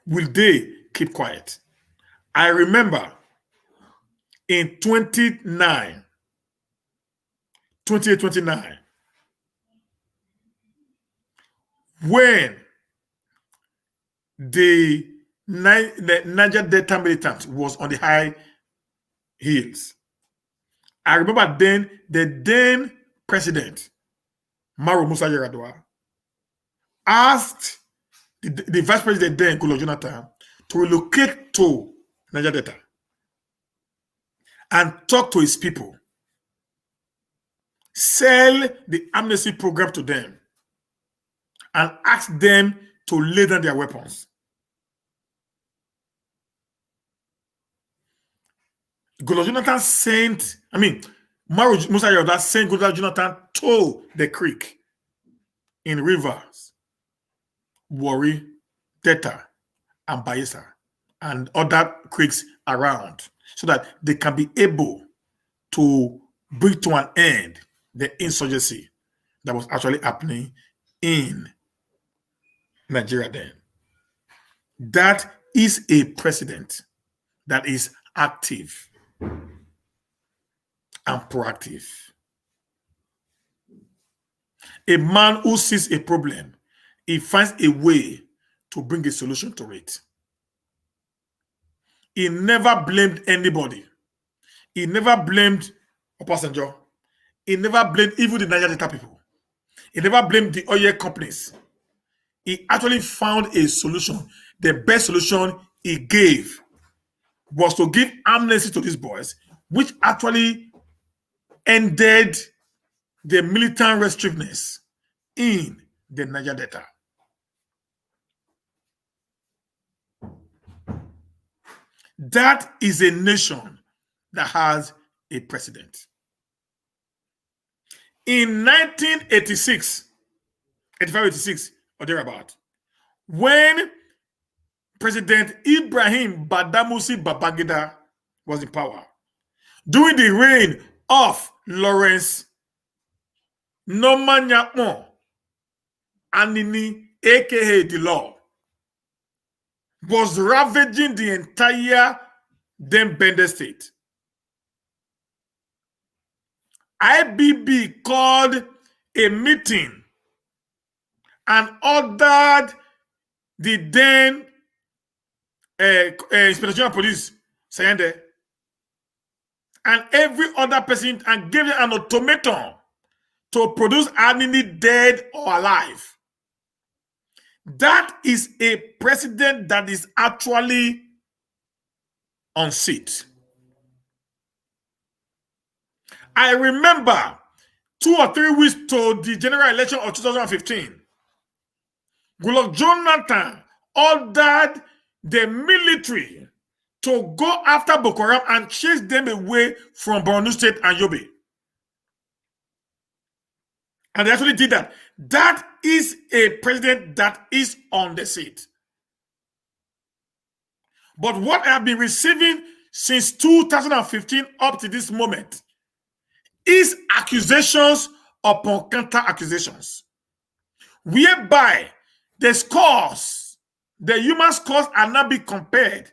Will they keep quiet? I remember in 2029, when the Niger Delta militant was on the high heels, I remember then the then president, Maro Musa Yar'Adua, asked the vice president then, Goodluck Jonathan, to relocate to Niger Delta and talk to his people, sell the amnesty program to them, and ask them to lay down their weapons. Goodluck Jonathan sent, Maro Musa Yar'Adua sent Goodluck Jonathan to the creek in rivers, Warri, Delta, and Bayelsa, and other creeks around, so that they can be able to bring to an end the insurgency that was actually happening in Nigeria then. That is a president that is active and proactive. A man who sees a problem, he finds a way to bring a solution to it. He never blamed anybody. He never blamed Obasanjo. He never blamed even the Niger Delta people. He never blamed the oil companies. He actually found a solution. The best solution he gave was to give amnesty to these boys, which actually ended the militant restrictiveness in the Niger Delta. That is a nation that has a president. In 1986, 85, 86, or thereabout, when President Ibrahim Badamasi Babangida was in power, during the reign of Lawrence Nomanyapon Anini, aka the Law, was ravaging the entire then Bender state. IBB called a meeting and ordered the then Inspector General of Police, Sayende, and every other person, and gave them an ultimatum to produce Anini dead or alive. That is a president that is actually on seat. I remember 2 or 3 weeks to the general election of 2015, Goodluck Jonathan ordered the military to go after Boko Haram and chase them away from Borno State and Yobe. And they actually did that. That is a president that is on the seat. But what I have been receiving since 2015 up to this moment is accusations upon counter accusations, whereby the scores, the human scores, are now being compared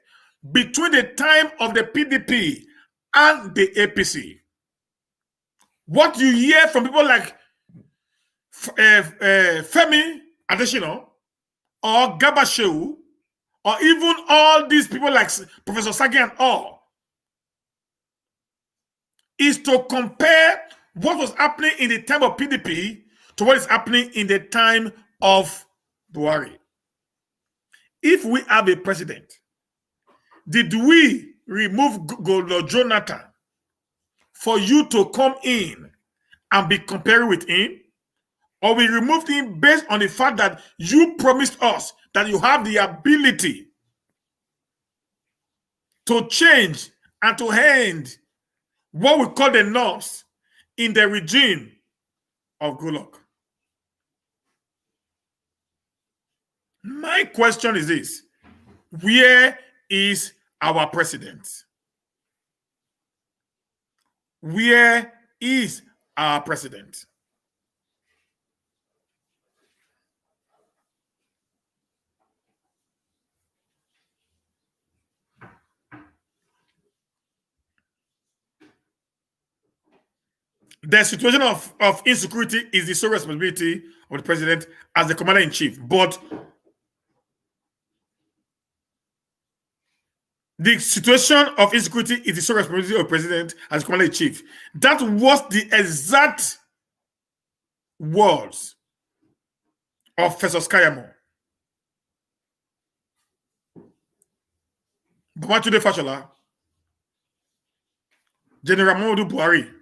between the time of the PDP and the APC. What you hear from people like Femi Adesina or Gabashew, or even all these people like Professor Sagi and all, is to compare what was happening in the time of PDP to what is happening in the time of Buhari. If we have a president, did we remove Goodluck Jonathan for you to come in and be comparing with him? Or we removed him based on the fact that you promised us that you have the ability to change and to end what we call the norms in the regime of Goodluck? My question is this: where is our president? Where is our president? The situation of insecurity is the sole responsibility of the president as the commander-in-chief. But the situation of insecurity is the sole responsibility of the president as commander-in-chief. That was the exact words of Festus Kayamo. Babatunde Fashola, General Muhammadu Buhari,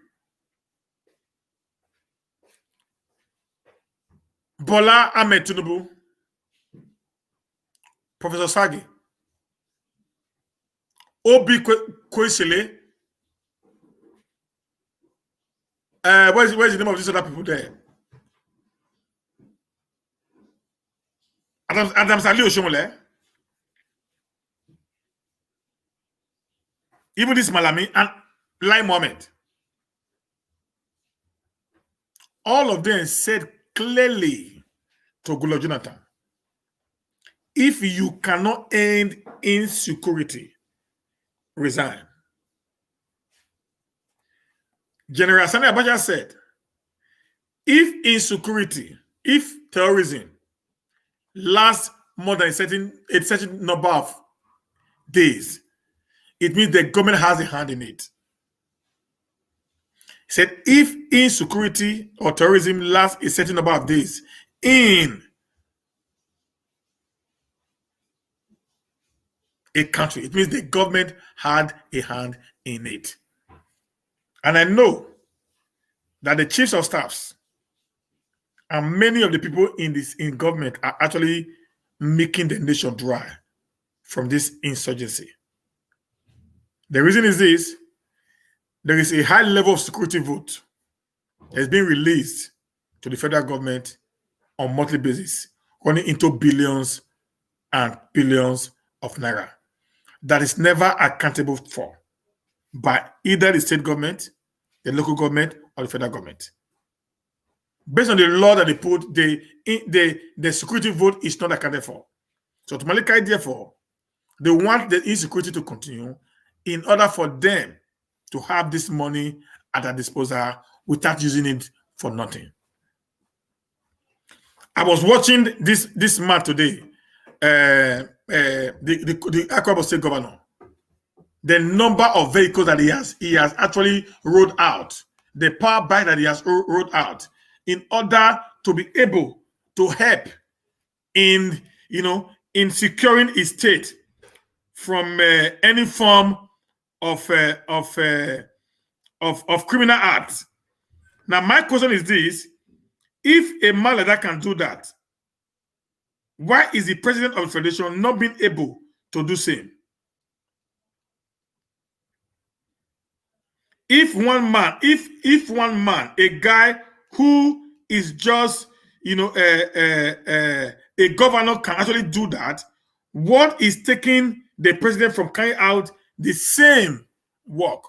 Bola Ahmed Tinubu, Professor Sagi, Obi Kwesile, where's the name of these other people there? Adam Sali Oshomole, even this Malami and Lai Mohammed. All of them said clearly to Goodluck Jonathan, if you cannot end insecurity, resign. General Sani Abacha said, if insecurity, if terrorism lasts more than a certain number of days, it means the government has a hand in it. He said if insecurity or terrorism lasts a certain number of days in a country, it means the government had a hand in it. And I know that the chiefs of staffs and many of the people in government are actually making the nation dry from this insurgency. The reason is this: there is a high level of security vote that is being released to the federal government on a monthly basis, running into billions and billions of naira that is never accountable for by either the state government, the local government, or the federal government. Based on the law that they put, the security vote is not accounted for. So automatically, therefore, they want the insecurity to continue in order for them to have this money at their disposal without using it for nothing. I was watching this man today, the Akwa State governor. The number of vehicles that he has actually rolled out, the power bike that he has rolled out, in order to be able to help in securing his state from any form of criminal acts. Now, my question is this: if a man like that can do that, why is the president of the federation not being able to do same? If one man, a guy who is just a governor can actually do that, what is taking the president from carrying out the same work?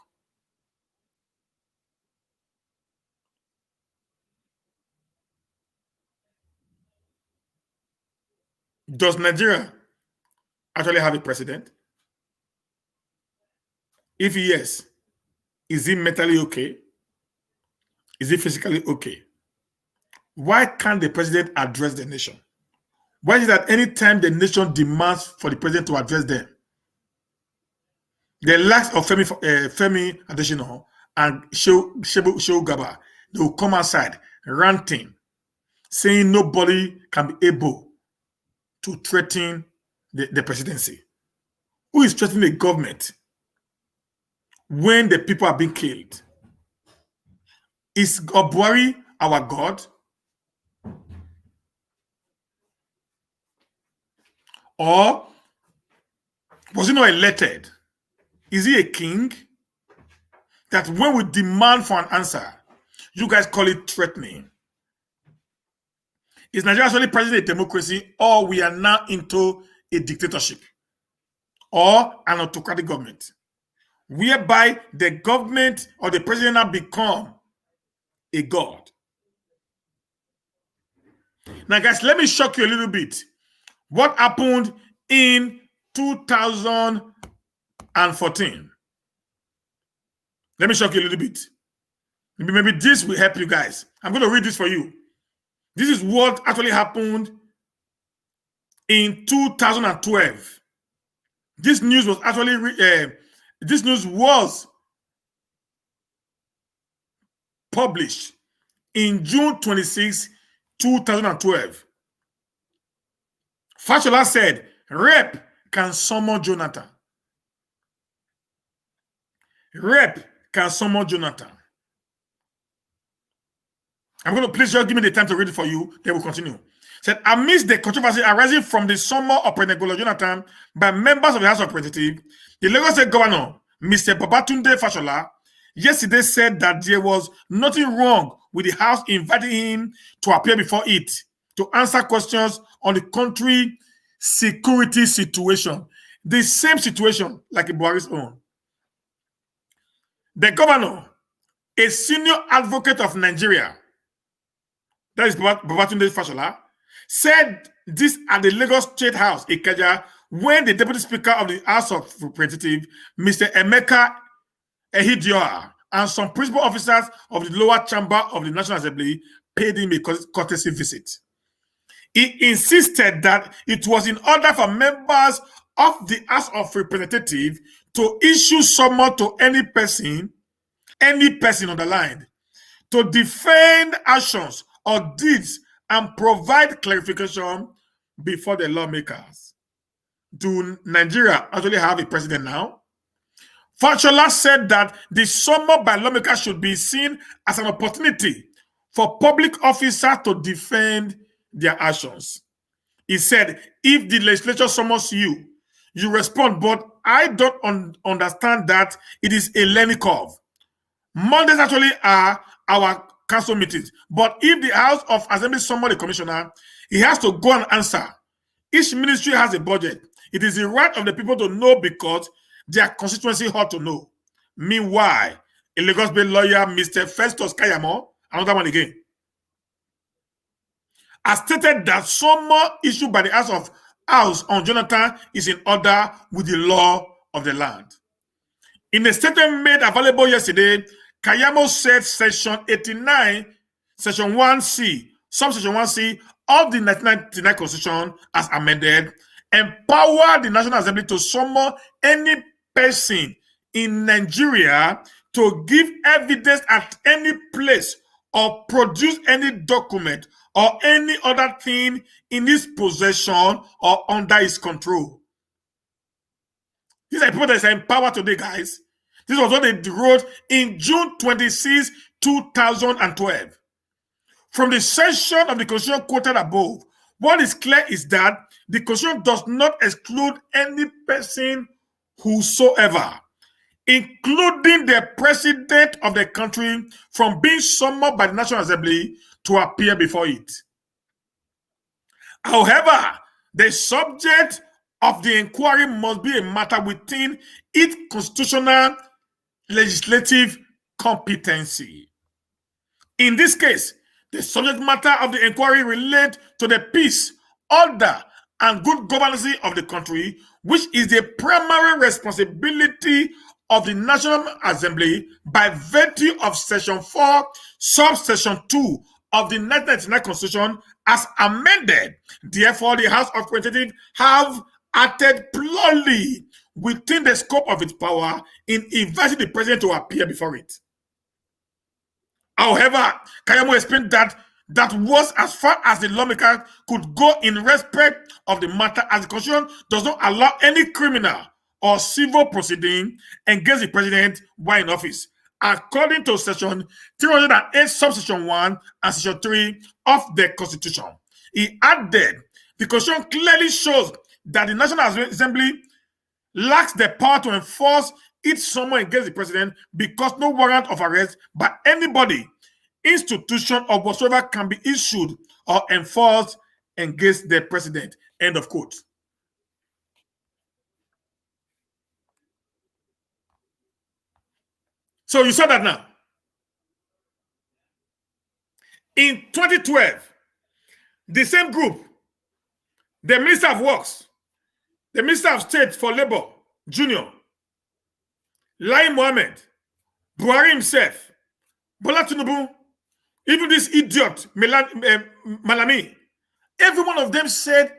Does Nigeria actually have a president? If yes, is he mentally okay? Is he physically okay? Why can't the president address the nation? Why is it that any time the nation demands for the president to address them, the likes of Femi Adesina and Shehu Gaba, they will come outside ranting, saying nobody can be able to threaten the presidency. Who is threatening the government when the people are being killed? Is Obuari our God? Or was he not elected? Is he a king? That when we demand for an answer, you guys call it threatening. Is Nigeria actually practicing a democracy, or we are now into a dictatorship or an autocratic government, whereby the government or the president now become a god? Now, guys, let me shock you a little bit. What happened in 2014? Let me shock you a little bit. Maybe this will help you guys. I'm going to read this for you. This is what actually happened in 2012. This news was actually published in June 26, 2012. Fashola said, "Rep can summon Jonathan. Rep can summon Jonathan." I'm going to please just give me the time to read it for you. Then we'll continue. Said, amidst the controversy arising from the summon of President Jonathan by members of the House of Representatives, the Lagos State Governor, Mr. Babatunde Fashola, yesterday said that there was nothing wrong with the House inviting him to appear before it to answer questions on the country security situation. The same situation like Buhari's own. The governor, a senior advocate of Nigeria, that is Babatunde Fashola, said this at the Lagos State House, Ikeja, when the Deputy Speaker of the House of Representatives, Mr. Emeka Ehidioha, and some principal officers of the lower chamber of the National Assembly paid him a courtesy visit. He insisted that it was in order for members of the House of Representatives to issue summons to any person underlined, to defend actions or deeds and provide clarification before the lawmakers. Do Nigeria actually have a president now? Fashola said that the summons by lawmakers should be seen as an opportunity for public officers to defend their actions. He said, if the legislature summons you, you respond, but I don't understand that it is a learning curve. Mondays actually are our council meetings, but if the House of Assembly summons the commissioner, he has to go and answer. Each ministry has a budget. It is the right of the people to know because their constituency ought to know. Meanwhile, a Lagos-based lawyer, Mr. Festus Kayamo, another one again, has stated that summons issued by the House on Jonathan is in order with the law of the land. In a statement made available yesterday, Kayamo said Section 89, Section 1C, Subsection 1C of the 1999 Constitution, as amended, empower the National Assembly to summon any person in Nigeria to give evidence at any place or produce any document or any other thing in his possession or under his control. These are people that are empowered today, guys. This was what they wrote in June 26, 2012. From the section of the Constitution quoted above, what is clear is that the Constitution does not exclude any person whosoever, including the president of the country, from being summoned by the National Assembly to appear before it. However, the subject of the inquiry must be a matter within its constitutional legislative competency. In this case, the subject matter of the inquiry relates to the peace, order, and good governance of the country, which is the primary responsibility of the National Assembly by virtue of Section 4, Subsection 2 of the 1999 Constitution as amended. Therefore, the House of Representatives have acted purely within the scope of its power in inviting the president to appear before it. However, Kayamo explained that was as far as the lawmaker could go in respect of the matter, as the Constitution does not allow any criminal or civil proceeding against the president while in office, according to Section 308, Subsection 1 and Section 3 of the Constitution. He added, the Constitution clearly shows that the National Assembly lacks the power to enforce its summons against the president because no warrant of arrest by anybody, institution, or whatsoever can be issued or enforced against the president. End of quote. So you saw that now. In 2012, the same group, the Minister of Works, the Minister of State for Labor, Junior, Lai Mohammed, Buhari himself, Bola Tinubu, even this idiot, Malami, every one of them said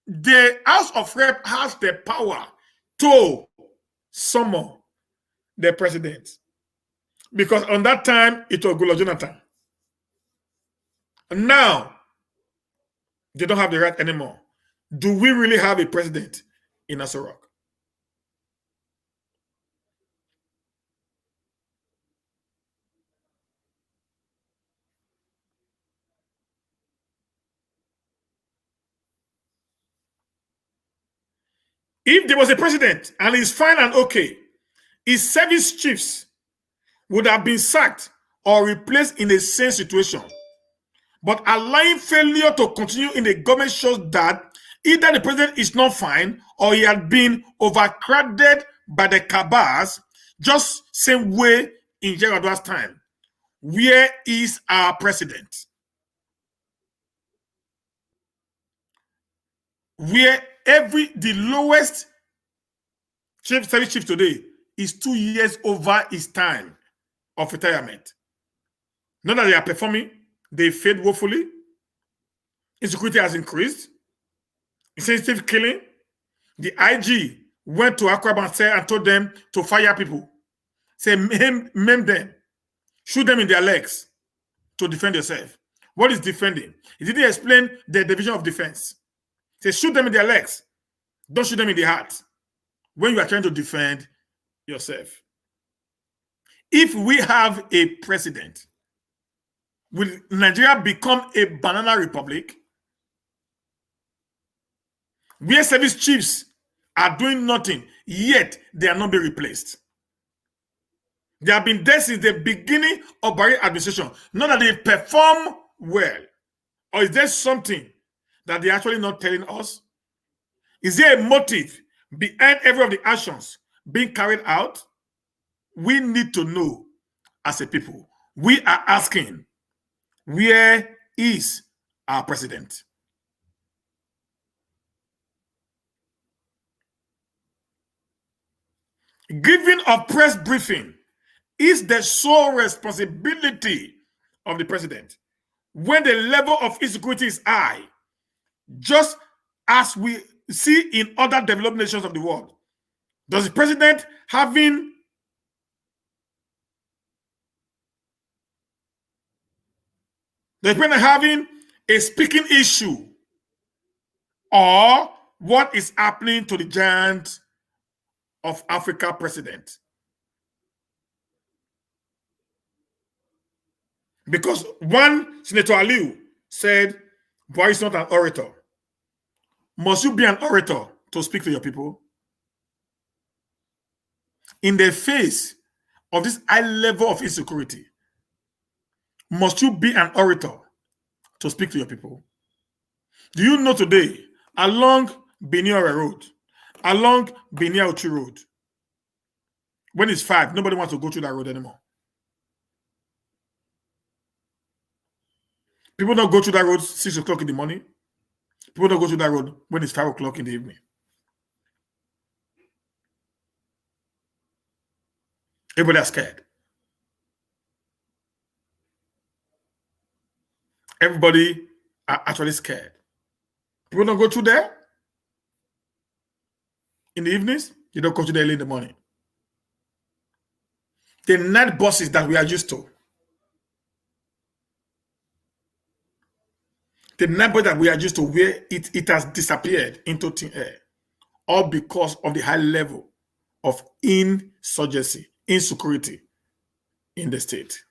the House of Rep has the power to summon the president. Because on that time, it was Goodluck Jonathan. Now, they don't have the right anymore. Do we really have a president in Aso Rock? If there was a president and he's fine and okay, his service chiefs would have been sacked or replaced in the same situation. But allowing failure to continue in the government shows that either the president is not fine or he had been overcrowded by the cabals, just same way in Yar'Adua's time. Where is our president? Where the lowest service chief today is 2 years over his time of retirement. Not that they are performing, they failed woefully. Insecurity has increased. Insensitive killing. The IG went to Akwab and told them to fire people. Say, maim them. Shoot them in their legs to defend yourself. What is defending? He didn't explain the division of defense. Say, shoot them in their legs. Don't shoot them in the heart when you are trying to defend yourself. If we have a president, will Nigeria become a banana republic where service chiefs are doing nothing, yet they are not being replaced? They have been there since the beginning of Buhari administration. Not that they perform well. Or is there something that they're actually not telling us? Is there a motive behind every of the actions being carried out? We need to know as a people. We are asking, where is our president? Giving of press briefing is the sole responsibility of the president when the level of insecurity is high, just as we see in other developed nations of the world. Does the president having a speaking issue, or what is happening to the giant of Africa president? Because one Senator Aliu said, Buhari is not an orator. Must you be an orator to speak to your people? In the face of this high level of insecurity, must you be an orator to speak to your people? Do you know today, along Beniora Road, along Benia Uchi Road, when it's 5, nobody wants to go through that road anymore. People don't go through that road 6 o'clock in the morning. People don't go through that road when it's 5 o'clock in the evening. Everybody is scared. Everybody are actually scared. People don't go through there in the evenings. You don't go through there early in the morning. The night buses that we are used to, the night bus that we are used to, where it has disappeared into thin air, all because of the high level of insurgency, insecurity in the state.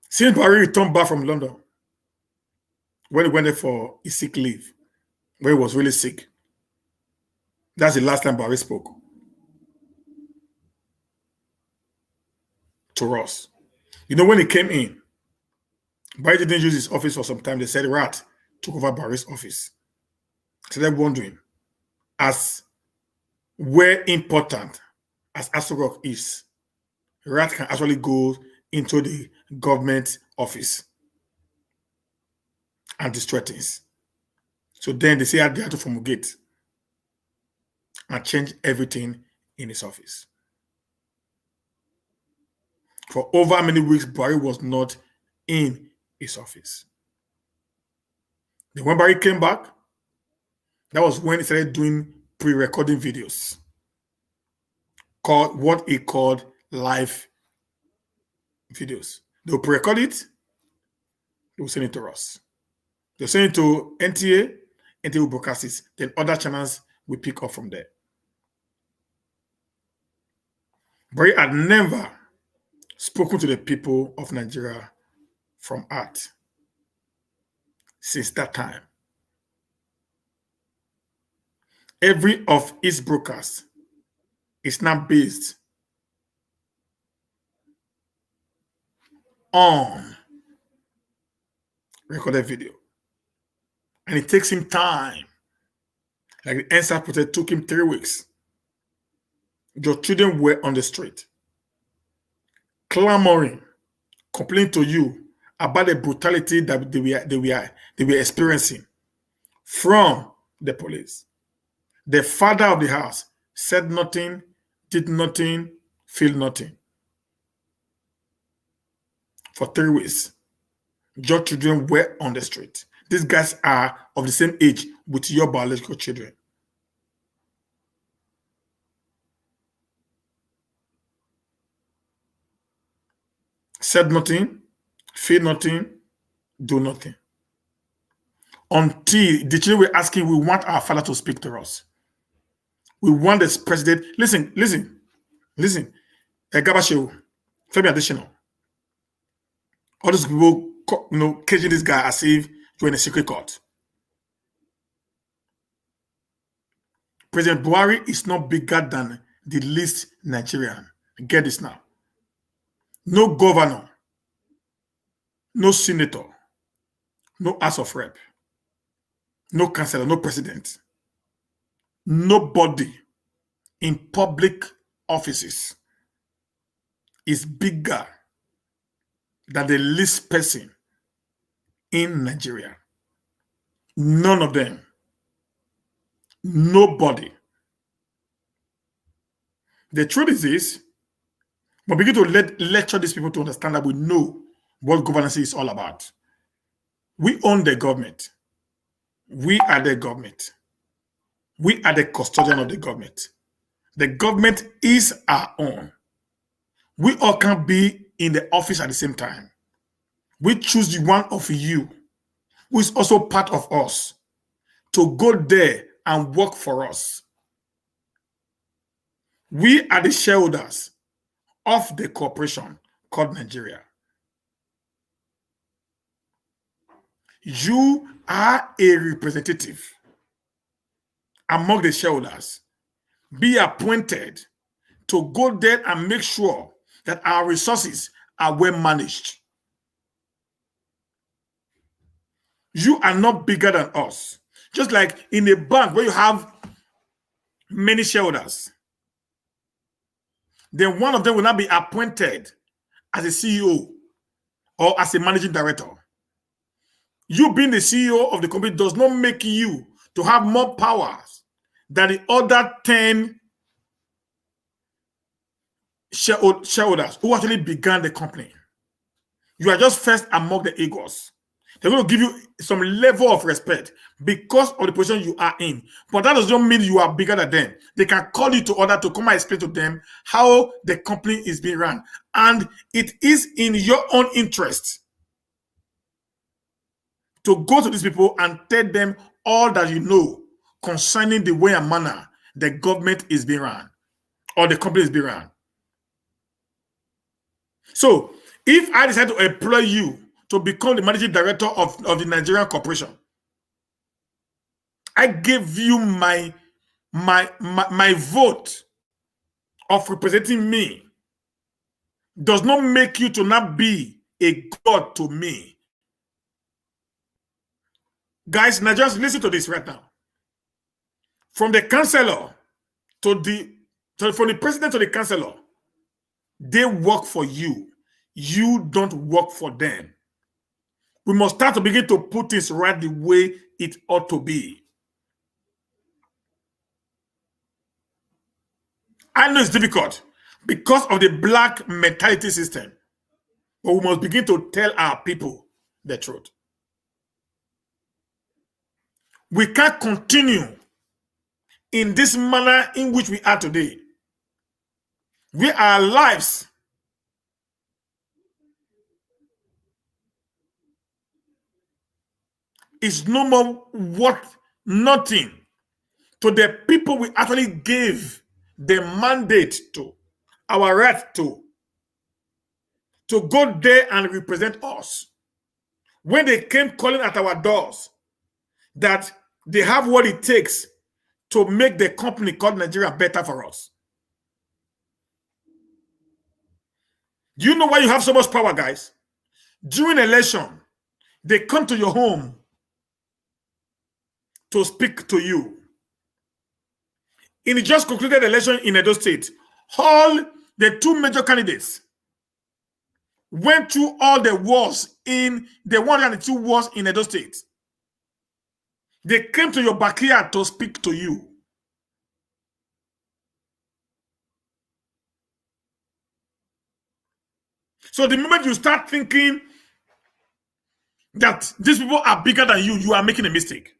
Since Buhari returned back from London, when he went there for his sick leave, where he was really sick, that's the last time Buhari spoke to us. You know, when he came in, Buhari didn't use his office for some time. They said Rat took over Buhari's office. So they're wondering, as where important as Aso Rock is, Rat can actually go into the government office and destroy things. So then they say they have to fumigate and change everything in his office. For over many weeks, Buhari was not in his office. Then when Buhari came back, that was when he started doing pre-recording videos, called what he called live videos. They'll pre-record it, they'll send it to us. They'll send it to NTA, NTA will broadcast it, then other channels will pick up from there. Buhari had never spoken to the people of Nigeria from heart since that time. Every of his broadcasts is now based on recorded video. And it takes him time. Like the NSAS protest took him 3 weeks. Your children were on the street, clamoring, complaining to you about the brutality that they were experiencing from the police. The father of the house said nothing, did nothing feel nothing. For 3 weeks, your children were on the street. These guys are of the same age with your biological children. Said nothing, feel nothing, do nothing. Until the children were asking, we want our father to speak to us. We want this president. Listen. Gabashew, Femi Additional. All those people, caging this guy as if you're in a secret court. President Buhari is not bigger than the least Nigerian. Get this now. No governor, no senator, no House of Rep, no councillor, no president, nobody in public offices is bigger than the least person in Nigeria. None of them. Nobody. The truth is this, we begin to lecture these people to understand that we know what governance is all about. We own the government. We are the government. We are the custodian of the government. The government is our own. We all can't be in the office at the same time. We choose the one of you, who is also part of us, to go there and work for us. We are the shareholders of the corporation called Nigeria. You are a representative among the shareholders. Be appointed to go there and make sure that our resources are well managed. You are not bigger than us. Just like in a bank where you have many shareholders, then one of them will not be appointed as a CEO or as a managing director. You being the CEO of the company does not make you to have more powers than the other 10 shareholders who actually began the company. You are just first among the egos. They're going to give you some level of respect because of the position you are in. But that does not mean you are bigger than them. They can call you to order to come and explain to them how the company is being run. And it is in your own interest to go to these people and tell them all that you know concerning the way and manner the government is being run or the company is being run. So if I decide to employ you to become the managing director of the Nigerian corporation, I gave you my vote of representing me. Does not make you to not be a god to me. Guys, now just listen to this right now. From the councillor from the president to the councillor, they work for you. You don't work for them. We must start to begin to put things right the way it ought to be. I know it's difficult because of the black mentality system, but we must begin to tell our people the truth. We can't continue in this manner in which we are today, where our lives is no more worth nothing to the people we actually gave the mandate to, our right to go there and represent us. When they came calling at our doors that they have what it takes to make the company called Nigeria better for us. Do you know why you have so much power, guys? During election, they come to your home to speak to you. In the just concluded election in Edo State, all the 2 major candidates went through all the wars in the 102 wars in Edo State. They came to your backyard to speak to you. So the moment you start thinking that these people are bigger than you are making a mistake.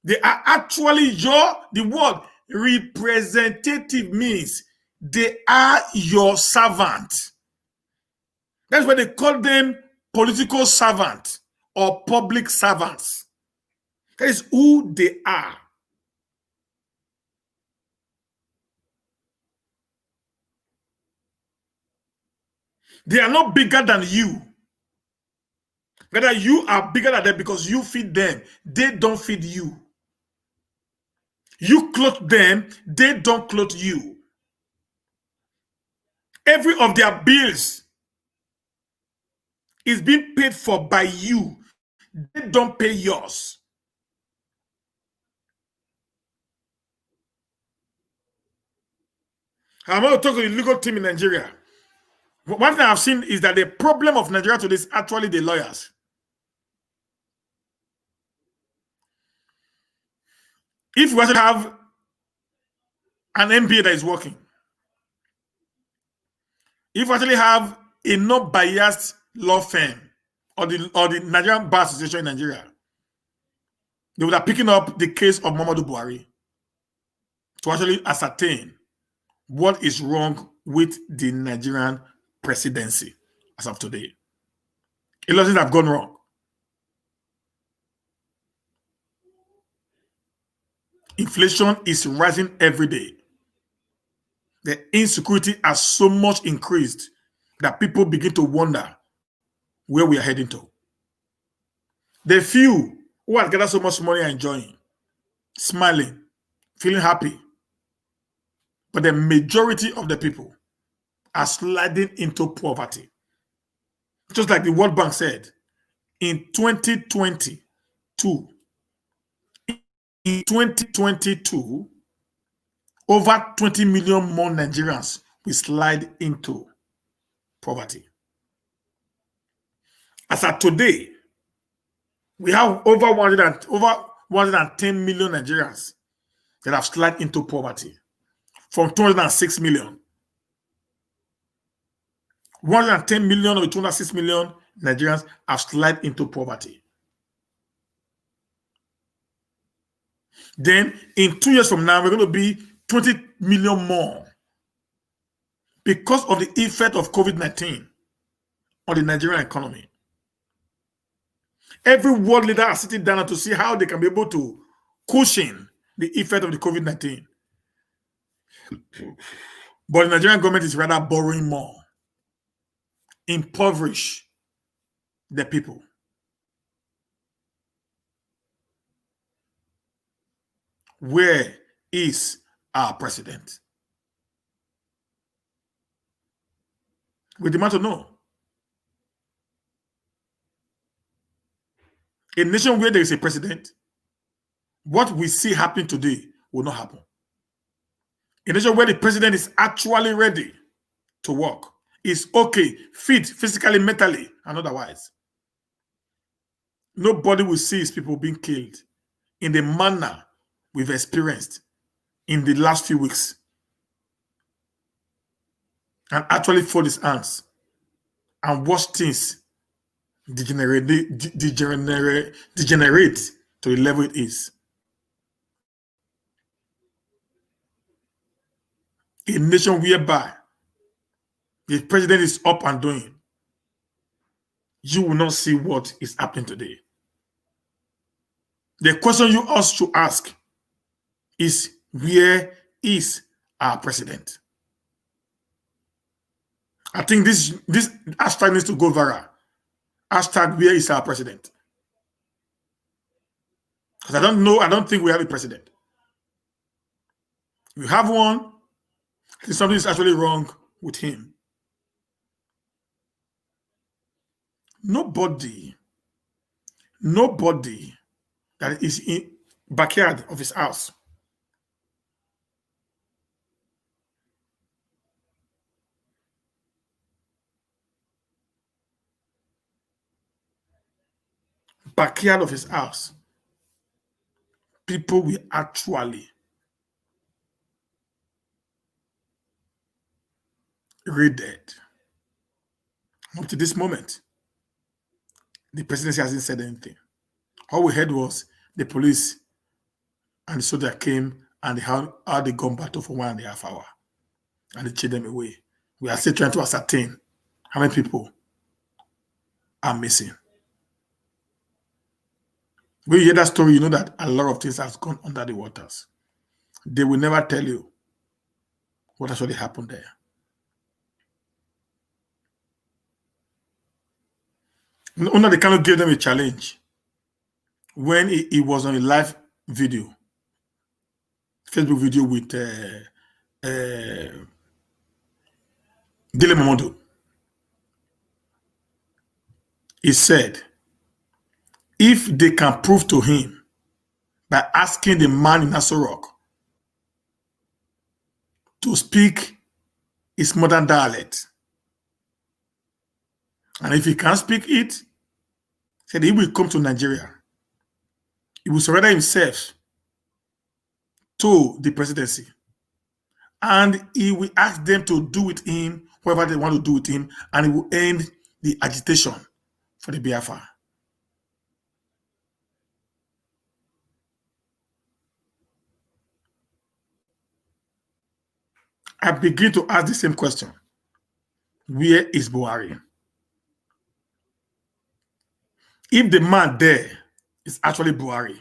They are actually the word representative means they are your servant. That's why they call them political servant or public servants. That is who they are. They are not bigger than you. Rather, you are bigger than them because you feed them. They don't feed you. You clothe them. They don't clothe you. Every of their bills is being paid for by you. They don't pay yours. I'm going to talk to the legal team in Nigeria. One thing I've seen is that the problem of Nigeria today is actually the lawyers. If we actually have an MBA that is working, if we actually have a non-biased law firm or the Nigerian Bar Association in Nigeria, they would have picking up the case of Muhammadu Buhari to actually ascertain what is wrong with the Nigerian presidency as of today. A lot of things have gone wrong. Inflation is rising every day. The insecurity has so much increased that people begin to wonder where we are heading to. The few who have gathered so much money are enjoying, smiling, feeling happy. But the majority of the people are sliding into poverty. Just like the World Bank said, in 2022, over 20 million more Nigerians will slide into poverty. As of today, we have over 110 million Nigerians that have slid into poverty from 206 million. 110 million of the 206 million Nigerians have slid into poverty. Then in 2 years from now, we're going to be 20 million more because of the effect of COVID-19 on the Nigerian economy. Every world leader are sitting down to see how they can be able to cushion the effect of the COVID-19. But the Nigerian government is rather borrowing more, impoverish the people. Where is our president? We demand to know. A nation where there is a president, what we see happening today will not happen. A nation where the president is actually ready to work, is okay, fit physically, mentally, and otherwise. Nobody will see his people being killed in the manner we've experienced in the last few weeks and actually fold his hands and watch things degenerate to the level it is. A nation whereby the president is up and doing, you will not see what is happening today. The question you ought to ask is, where is our president? I think this hashtag needs to go viral. Hashtag, where is our president? Because I don't think we have a president. If we have one, I think something is actually wrong with him. Nobody that is in backyard of his house people will actually read it, Up to this moment, the presidency hasn't said anything. All we heard was the police and the soldier came and they had the gun battle for 1.5 hours and they chased them away. We are still trying to ascertain how many people are missing. When you hear that story, you know that a lot of things have gone under the waters. They will never tell you what actually happened there. Under they cannot give them a challenge when he was on a live video, Facebook video with Dele Momodu. He said, if they can prove to him by asking the man in Aso Rock to speak his modern dialect, and if he can't speak it, said he will come to Nigeria. He will surrender himself to the presidency. And he will ask them to do with him whatever they want to do with him, and he will end the agitation for the Biafra. I begin to ask the same question. Where is Buhari? If the man there is actually Buhari,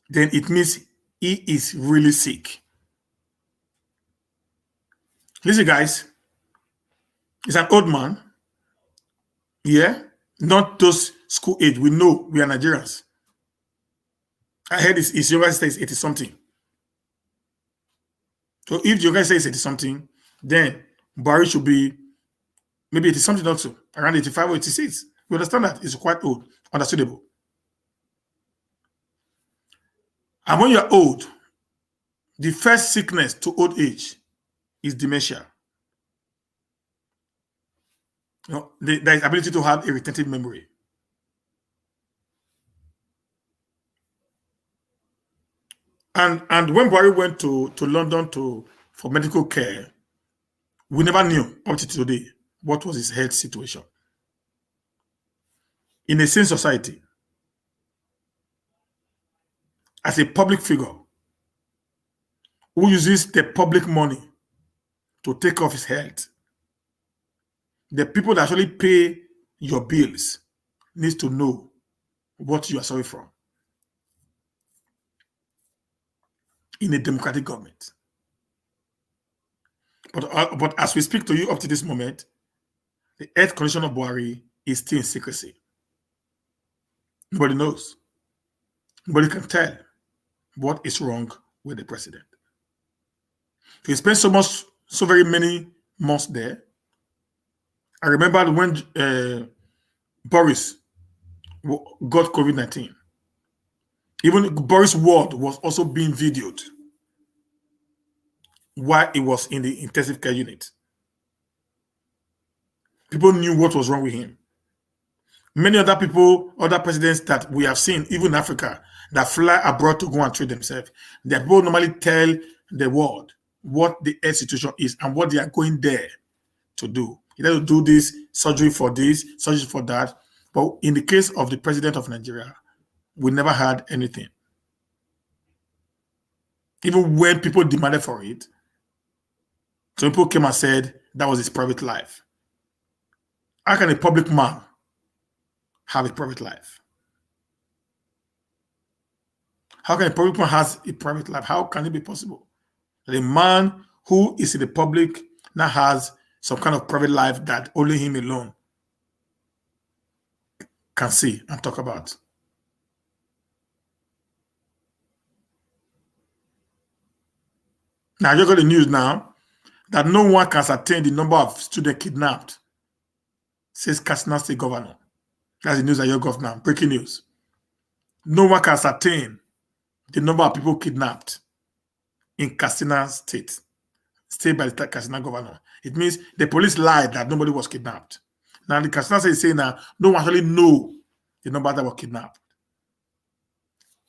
then it means he is really sick. Listen, guys, he's an old man. Yeah, not those school age. We know we are Nigerians. I heard his younger sister is 80 something. So if the younger sister is 80 something, then Buhari should be maybe 80 something also, around 85 or 86. We understand that it's quite old, understandable. And when you're old, the first sickness to old age is dementia. You know, there is ability to have a retentive memory. And when Buhari went to London for medical care, we never knew up to today what was his health situation. In a sane society, as a public figure who uses the public money to take off his health, the people that actually pay your bills needs to know what you are suffering from in a democratic government. But as we speak to you up to this moment, the health condition of Buhari is still in secrecy. Nobody knows. Nobody can tell what is wrong with the president. He spent so very many months there. I remember when Boris got COVID-19. Even Boris' ward was also being videoed while he was in the intensive care unit. People knew what was wrong with him. Many other people, other presidents that we have seen, even in Africa, that fly abroad to go and treat themselves, they people normally tell the world what the health situation is and what they are going there to do. Either to do this, surgery for that. But in the case of the president of Nigeria, we never had anything. Even when people demanded for it, some people came and said that was his private life. How can a public man have a private life? How can a public man have a private life? How can it be possible that a man who is in the public now has some kind of private life that only him alone can see and talk about? Now, you got the news now that no one can ascertain the number of students kidnapped, says Katsina State Governor. That's the news that you got now. Breaking news. No one can ascertain the number of people kidnapped in Katsina State by the Katsina Governor. It means the police lied that nobody was kidnapped. Now, the Katsina State is saying now no one actually know the number that were kidnapped.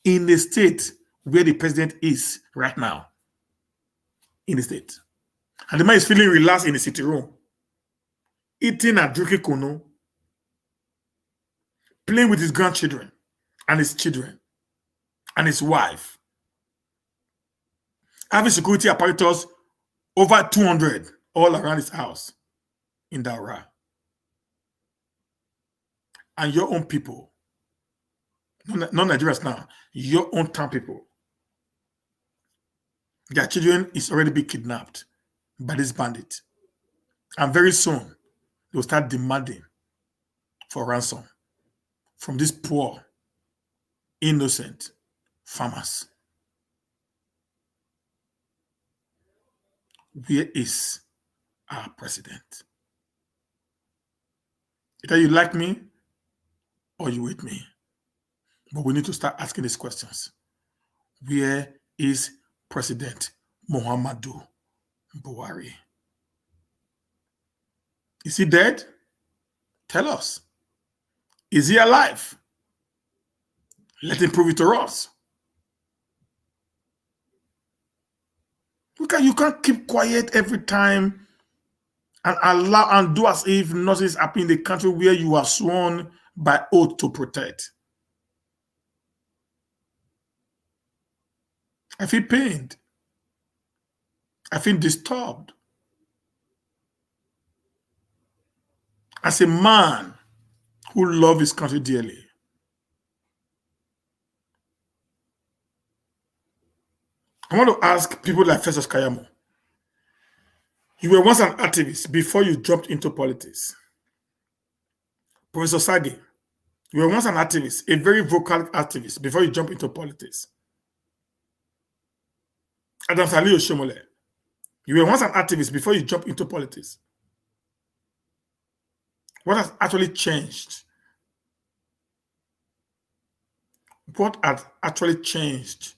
In the state where the president is right now, in the state. And the man is feeling relaxed in the city room. eating and drinking kunu, playing with his grandchildren and his children and his wife, having security apparatus over 200 all around his house in Daura. And your own people, not Nigerians now, your own town people, their children is already being kidnapped by this bandit. And very soon, they'll start demanding for ransom from these poor, innocent farmers. Where is our president? Either you like me or you hate me. But we need to start asking these questions. Where is President Muhammadu Buhari? Is he dead? Tell us. Is he alive? Let him prove it to us. You can't keep quiet every time and allow and do as if nothing is happening in the country where you are sworn by oath to protect. I feel pained. I feel disturbed. As a man who loves his country dearly, I want to ask people like Festus Kayamo. You were once an activist before you jumped into politics. Professor Sage, you were once an activist, a very vocal activist before you jumped into politics. Adam Salih Oshomole, you were once an activist before you jumped into politics. What has actually changed? What has actually changed?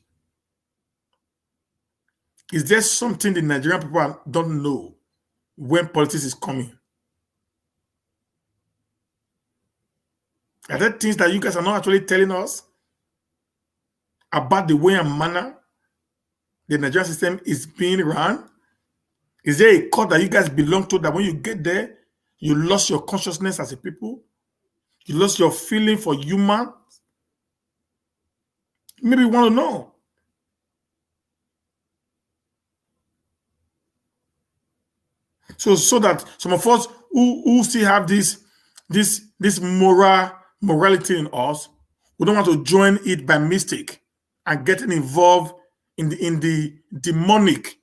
Is there something the Nigerian people don't know when politics is coming? Are there things that you guys are not actually telling us about the way and manner the Nigerian system is being run? Is there a court that you guys belong to that when you get there, you lost your consciousness as a people? You lost your feeling for human? Maybe you want to know. So that some of us who still have this morality in us, we don't want to join it by mistake and getting involved in the demonic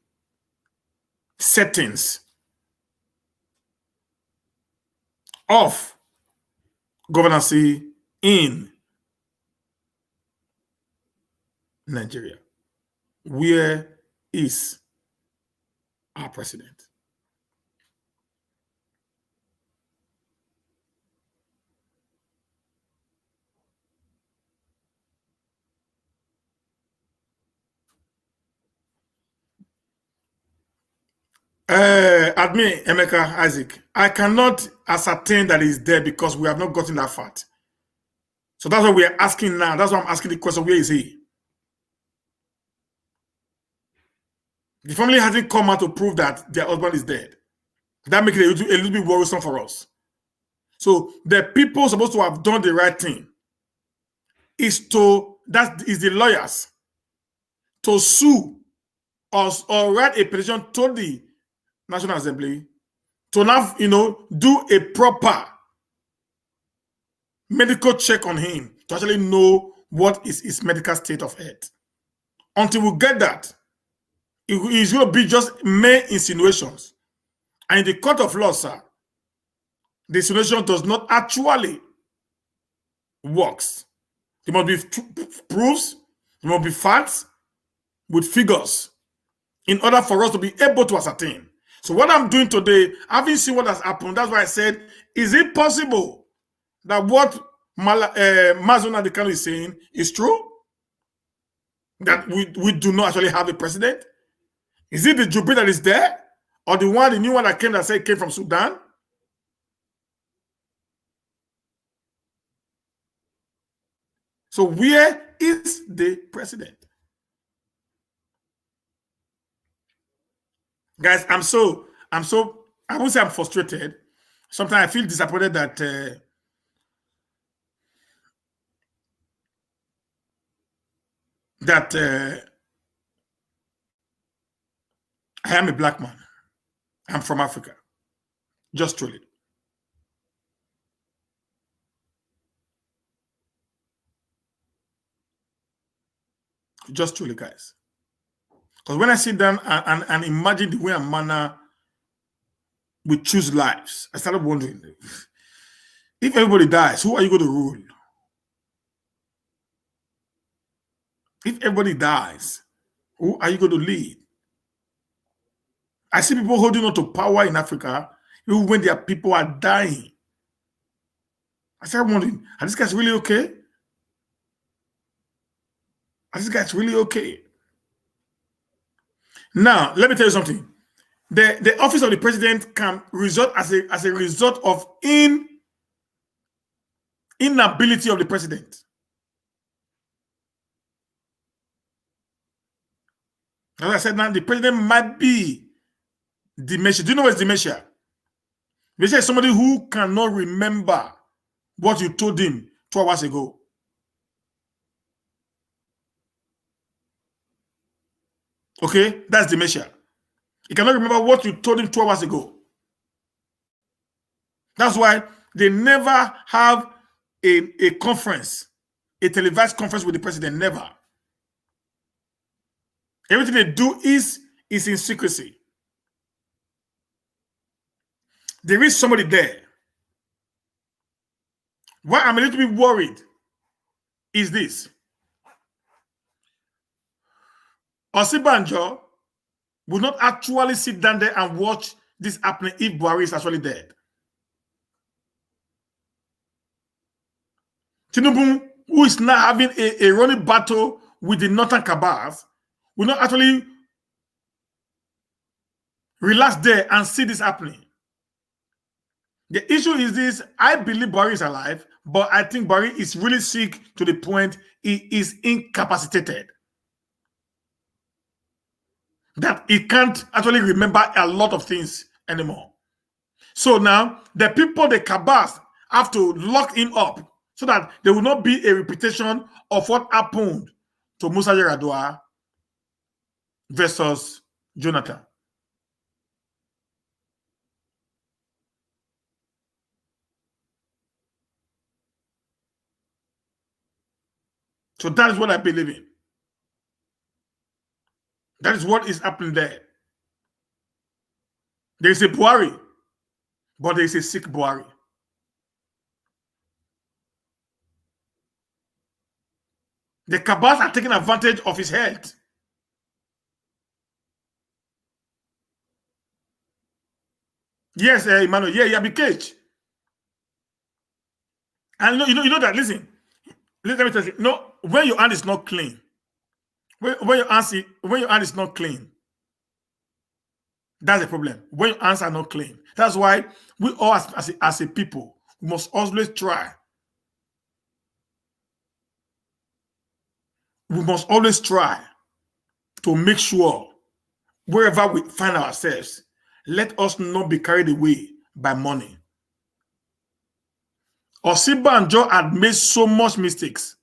settings of governance in Nigeria. Where is our president? Admin Emeka Isaac, I cannot ascertain that he's there because we have not gotten that far. So that's what we are asking now. That's why I'm asking the question, where is he? The family hasn't come out to prove that their husband is dead. That makes it a little bit worrisome for us. So the people supposed to have done the right thing is the lawyers to sue us or write a petition to the National Assembly to now, do a proper medical check on him to actually know what is his medical state of health. Until we get that, it's going to be just mere insinuations. And in the court of law, sir, the insinuation does not actually works. There must be proofs, there must be facts with figures in order for us to be able to ascertain. So what I'm doing today, having seen what has happened, that's why I said, is it possible that what Mazuna Dekano is saying is true? That we do not actually have a president? Is it the Jubilee that is there? Or the new one that came from Sudan? So where is the president? Guys, I won't say I'm frustrated. sometimes I feel disappointed that that I am a black man. I'm from Africa. Just truly. Just truly, guys. Because when I sit down and imagine the way and manner we choose lives, I started wondering, if everybody dies, who are you going to rule? If everybody dies, who are you going to lead? I see people holding on to power in Africa, even when their people are dying. I started wondering, are these guys really okay? Are these guys really okay? Now, let me tell you something. The office of the president can result as a result of inability of the president. As I said now, the president might be dementia. Do you know what's dementia? Dementia is somebody who cannot remember what you told him 2 hours ago. Okay, that's dementia. He cannot remember what you told him 2 hours ago. That's why they never have a conference, a televised conference with the president. Never. Everything they do is in secrecy. There is somebody there. Why I'm a little bit worried is this. Osibanjo will not actually sit down there and watch this happening if Buhari is actually dead. Tinubu, who is now having a running battle with the Northern Cabals, will not actually relax there and see this happening. The issue is this: I believe Buhari is alive, but I think Buhari is really sick to the point he is incapacitated. That he can't actually remember a lot of things anymore. So now, the people, the Cabals, have to lock him up so that there will not be a repetition of what happened to Musa Yar'Adua versus Jonathan. So that is what I believe in. That is what is happening there. There is a Buhari, but there is a sick Buhari. The Cabals are taking advantage of his health. Yes, Emmanuel. Yeah, be caged. And you know that. Listen, let me tell you. No, when your hand is not clean, when your hand is not clean, that's the problem. When your hands are not clean, that's why we all as a people we must always try. We must always try to make sure wherever we find ourselves, let us not be carried away by money. Osibanjo had made so much mistakes.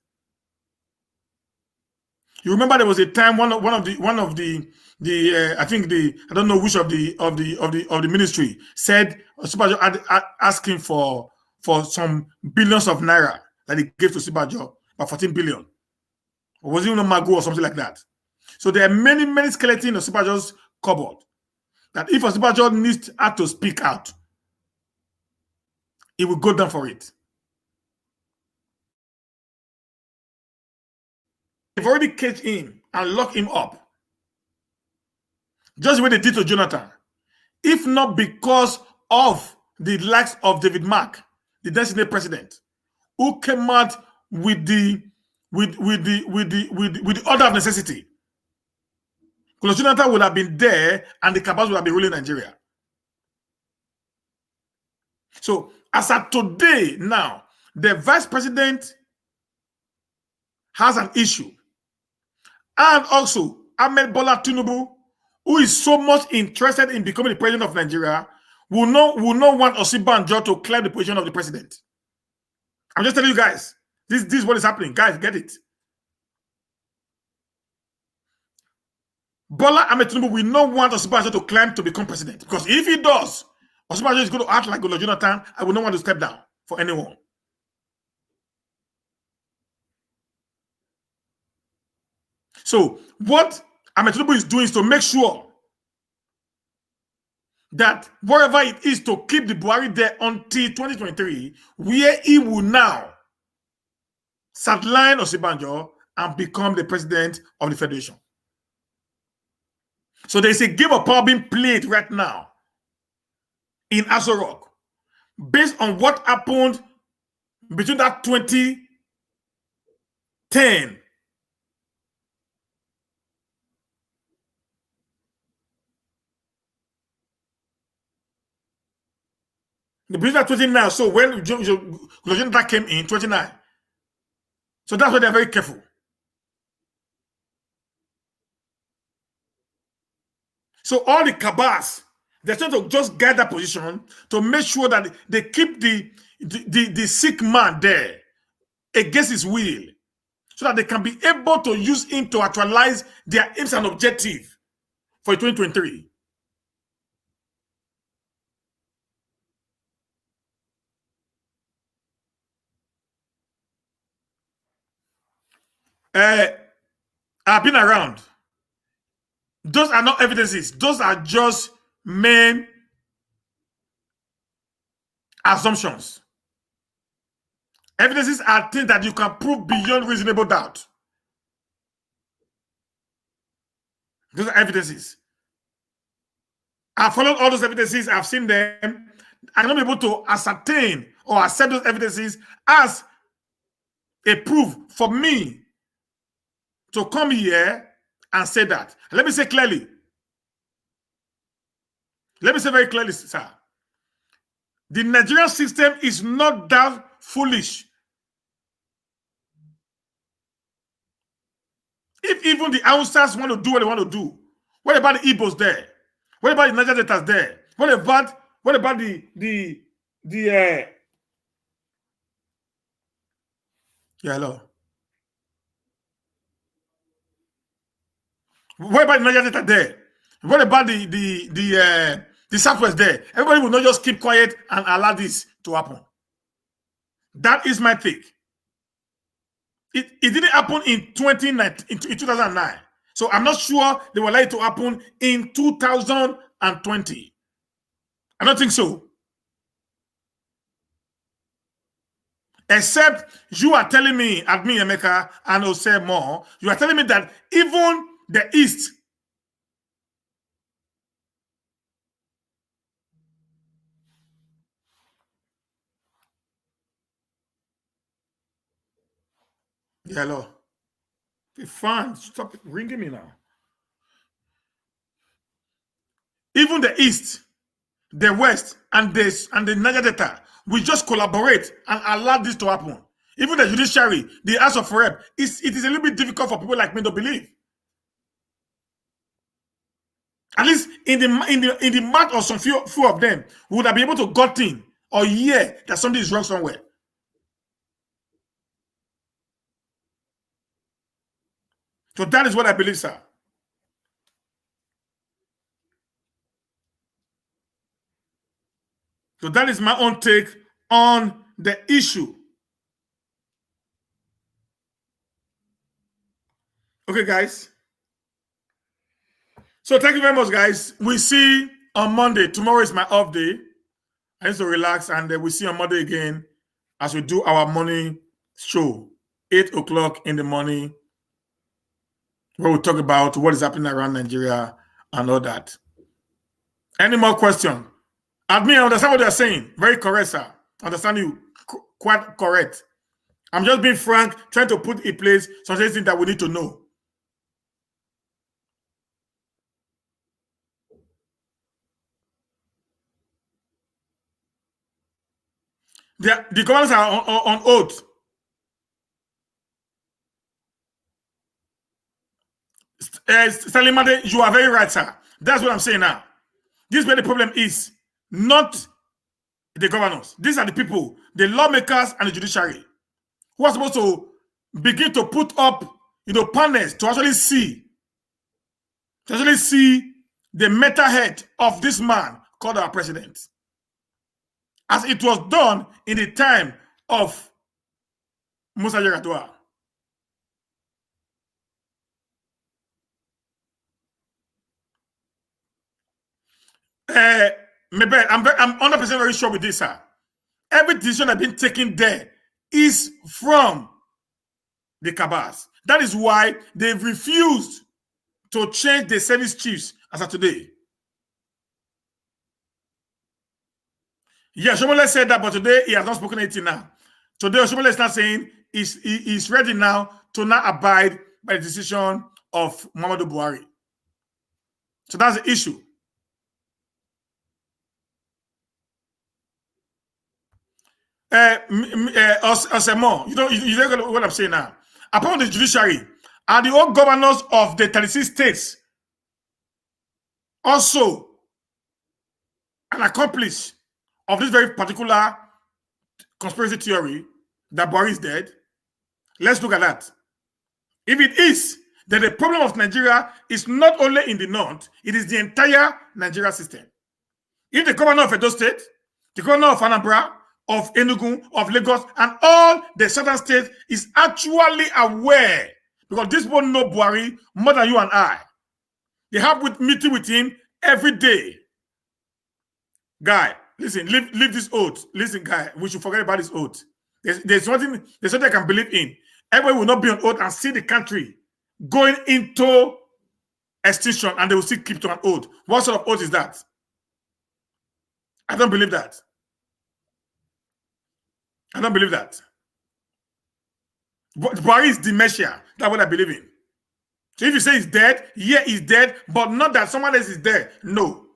You remember there was a time one of the I think I don't know which of the ministry said Osibanjo had asking for some billions of naira that he gave to Osibanjo, about 14 billion. Or was it even a Mago or something like that? So there are many skeletons in Osibanjo's cupboard that if Osibanjo needs her to speak out, he will go down for it. They've already caged him and locked him up. Just the way they did to Jonathan. If not because of the likes of David Mark, the designated president, who came out with the order of necessity. Because Jonathan would have been there and the Cabals would have been ruling Nigeria. So as of today now, the vice president has an issue. And also, Ahmed Bola Tinubu, who is so much interested in becoming the president of Nigeria, will not want Osinbajo to claim the position of the president. I'm just telling you guys, this is what is happening. Guys, get it. Bola Ahmed Tinubu will not want Osinbajo to climb to become president, because if he does, Osinbajo is going to act like Goodluck Jonathan. I will not want to step down for anyone. So what Ahmed Tinubu is doing is to make sure that wherever it is to keep the Buhari there until 2023, where he will now sideline Osinbajo and become the president of the federation. So there is a game of power being played right now in Aso Rock based on what happened between that 2010 between that 29. So when Jonathan came in 29, so that's why they're very careful. So all the cabals, they're trying to just get that position to make sure that they keep the sick man there against his will, so that they can be able to use him to actualize their aims and objectives for 2023. I've been around. Those are not evidences. Those are just main assumptions. Evidences are things that you can prove beyond reasonable doubt. Those are evidences. I've followed all those evidences. I've seen them. I'm not able to ascertain or accept those evidences as a proof for me to come here and say that. Let me say clearly. Let me say very clearly, sir. The Nigerian system is not that foolish. If even the Hausas want to do what they want to do, what about the Igbos there? What about the Niger Deltas there? What about the yeah, hello. What about the Niger Delta there? What about the Southwest there? Everybody will not just keep quiet and allow this to happen. That is my take. It didn't happen in 2009. So I'm not sure they were likely to happen in 2020. I don't think so. Except you are telling me, Admin Emeka and Ose More, you are telling me that even the East hello. Be fine. Stop ringing me now. Even the East, the West, and the Niger Delta will just collaborate and allow this to happen. Even the judiciary, the House of Rep, it is a little bit difficult for people like me to believe. At least in the mouth of some few of them, would I be able to got in or hear that something is wrong somewhere? So that is what I believe, sir. So that is my own take on the issue. Okay, guys. So thank you very much, guys. We see on Monday. Tomorrow is my off day. I need to relax, and we see on Monday again as we do our morning show, 8 o'clock in the morning, where we talk about what is happening around Nigeria and all that. Any more questions? Admin, I understand what they're saying. Very correct, sir. I understand you quite correct. I'm just being frank, trying to put in place some things that we need to know. The governors are on oath. Salimade, you are very right, sir. That's what I'm saying now. This is where the problem is. not the governors. These are the people, the lawmakers and the judiciary, who are supposed to begin to put up, panels to actually see the mental head of this man called our president, as it was done in the time of Musa Yar'Adua. Maybe I'm 100% very sure with this, sir. Every decision that's been taken there is from the cabals. That is why they've refused to change the service chiefs as of today. Yeah, Shomole said that, but today he has not spoken anything now. Today, Shomole is not saying he's ready now to not abide by the decision of Muhammadu Buhari. So that's the issue. Osemo, you know what I'm saying now. Upon the judiciary and the old governors of the 36 states, also an accomplice of this very particular conspiracy theory that Buhari is dead. Let's look at that. If it is, then the problem of Nigeria is not only in the north, it is the entire Nigeria system. If the governor of Edo State, the governor of Anambra, of Enugu, of Lagos, and all the southern states is actually aware, because these people know Buhari more than you and I. They have meeting with him every day. Guy, listen, leave this oath. Listen, guy, we should forget about this oath. There's something I can believe in. Everybody will not be on oath and see the country going into extinction, and they will still keep to an oath. What sort of oath is that? I don't believe that. I don't believe that. Buhari is dementia. That's what I believe in. So if you say he's dead, yeah, he's dead, but not that someone else is dead. No.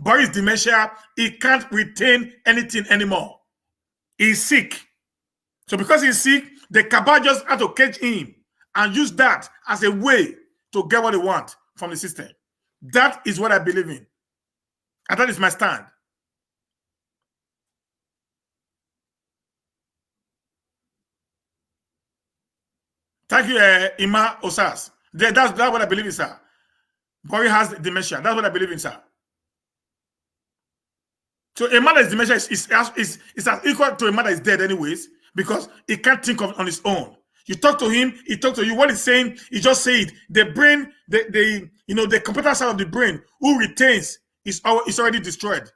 Buhari is dementia. He can't retain anything anymore. He's sick. So because he's sick, the cabal just had to catch him and use that as a way to get what they want from the system. That is what I believe in. And that is my stand. Thank you, Ima Osas. That's what I believe in, sir. Buhari has dementia. That's what I believe in, sir. So a man that is dementia is as equal to a man that is dead anyways, because he can't think of it on his own. You talk to him, he talks to you. What he's saying, he just say it. The brain, the computer side of the brain who retains is already destroyed.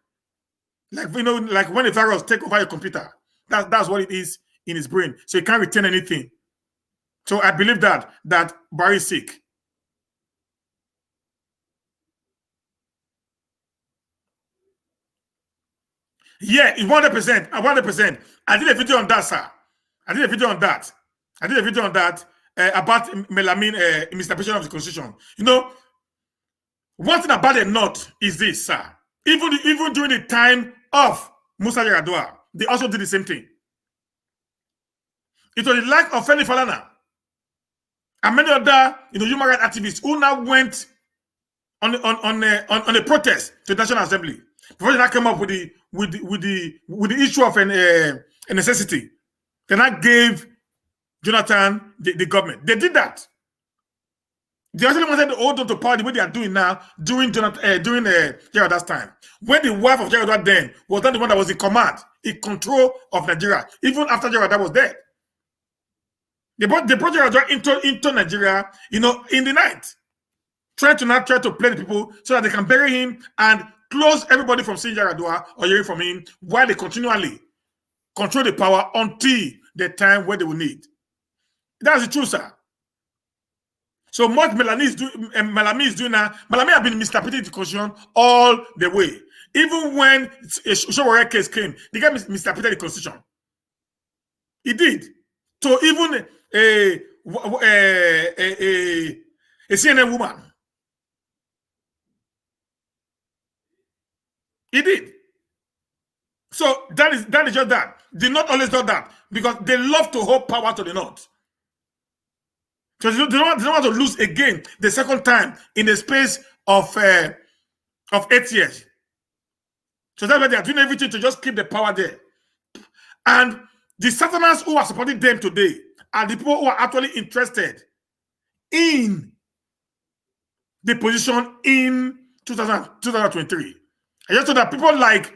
Like when a virus take over your computer. That's what it is in his brain. So he can't retain anything. So I believe that Buhari is sick. Yeah, 100%. 100%. I did a video on that, sir. I did a video on that about Melamin misapplication of the constitution. One thing about the North is this, sir. Even during the time of Musa Yar'Adua, they also did the same thing. It was the lack of Femi Falana and many other human rights activists who now went on a protest to the National Assembly before they now came up with the issue of a necessity. They now gave Jonathan the government. They did that. They actually wanted to hold on to power the way they are doing now during Yar'Adua's time. When the wife of Yar'Adua then was not the one that was in command, in control of Nigeria, even after Yar'Adua was dead. They brought Yar'Adua into Nigeria, in the night, trying to play the people so that they can bury him and close everybody from seeing Yar'Adua or hearing from him, while they continually control the power until the time where they will need. That's the truth, sir. So what Melanie is doing now, Melanie has been misinterpreting the constitution all the way. Even when a Showore case came, the guy misinterpreted the constitution. He did. So even a CNN woman, he did. So that is just that. They not always do that because they love to hold power to the North. So they don't want to lose again the second time in the space of 8 years. So that's why they are doing everything to just keep the power there. And the Southerners who are supporting them today are the people who are actually interested in the position in 2023. And just so that people like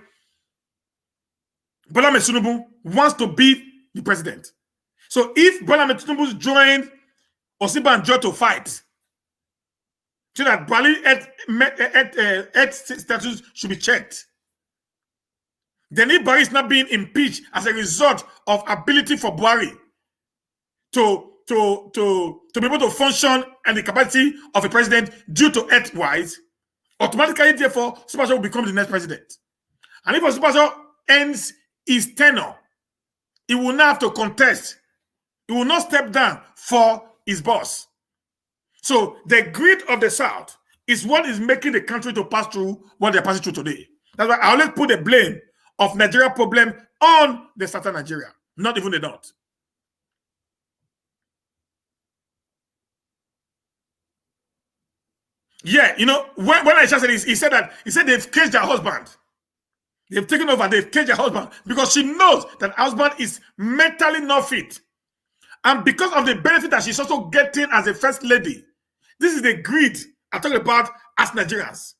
Bola Ahmed Tinubu wants to be the president. So if Bola Ahmed Tinubu joined Osinbajo to fight, so that Buhari status should be checked. Then if Buhari is not being impeached as a result of ability for Buhari to be able to function and the capacity of a president due to earth-wise, automatically, therefore, Osinbajo will become the next president. And if Osinbajo ends his tenure, he will not have to contest. He will not step down for his boss. So the greed of the South is what is making the country to pass through what they're passing through today. That's why I always put the blame of Nigeria problem on the Southern Nigeria, not even the North. Yeah, you know, when I said this, he said they've caged their husband. They've taken over, they've caged their husband because she knows that husband is mentally not fit. And because of the benefit that she's also getting as a first lady, this is the greed I talk about as Nigerians.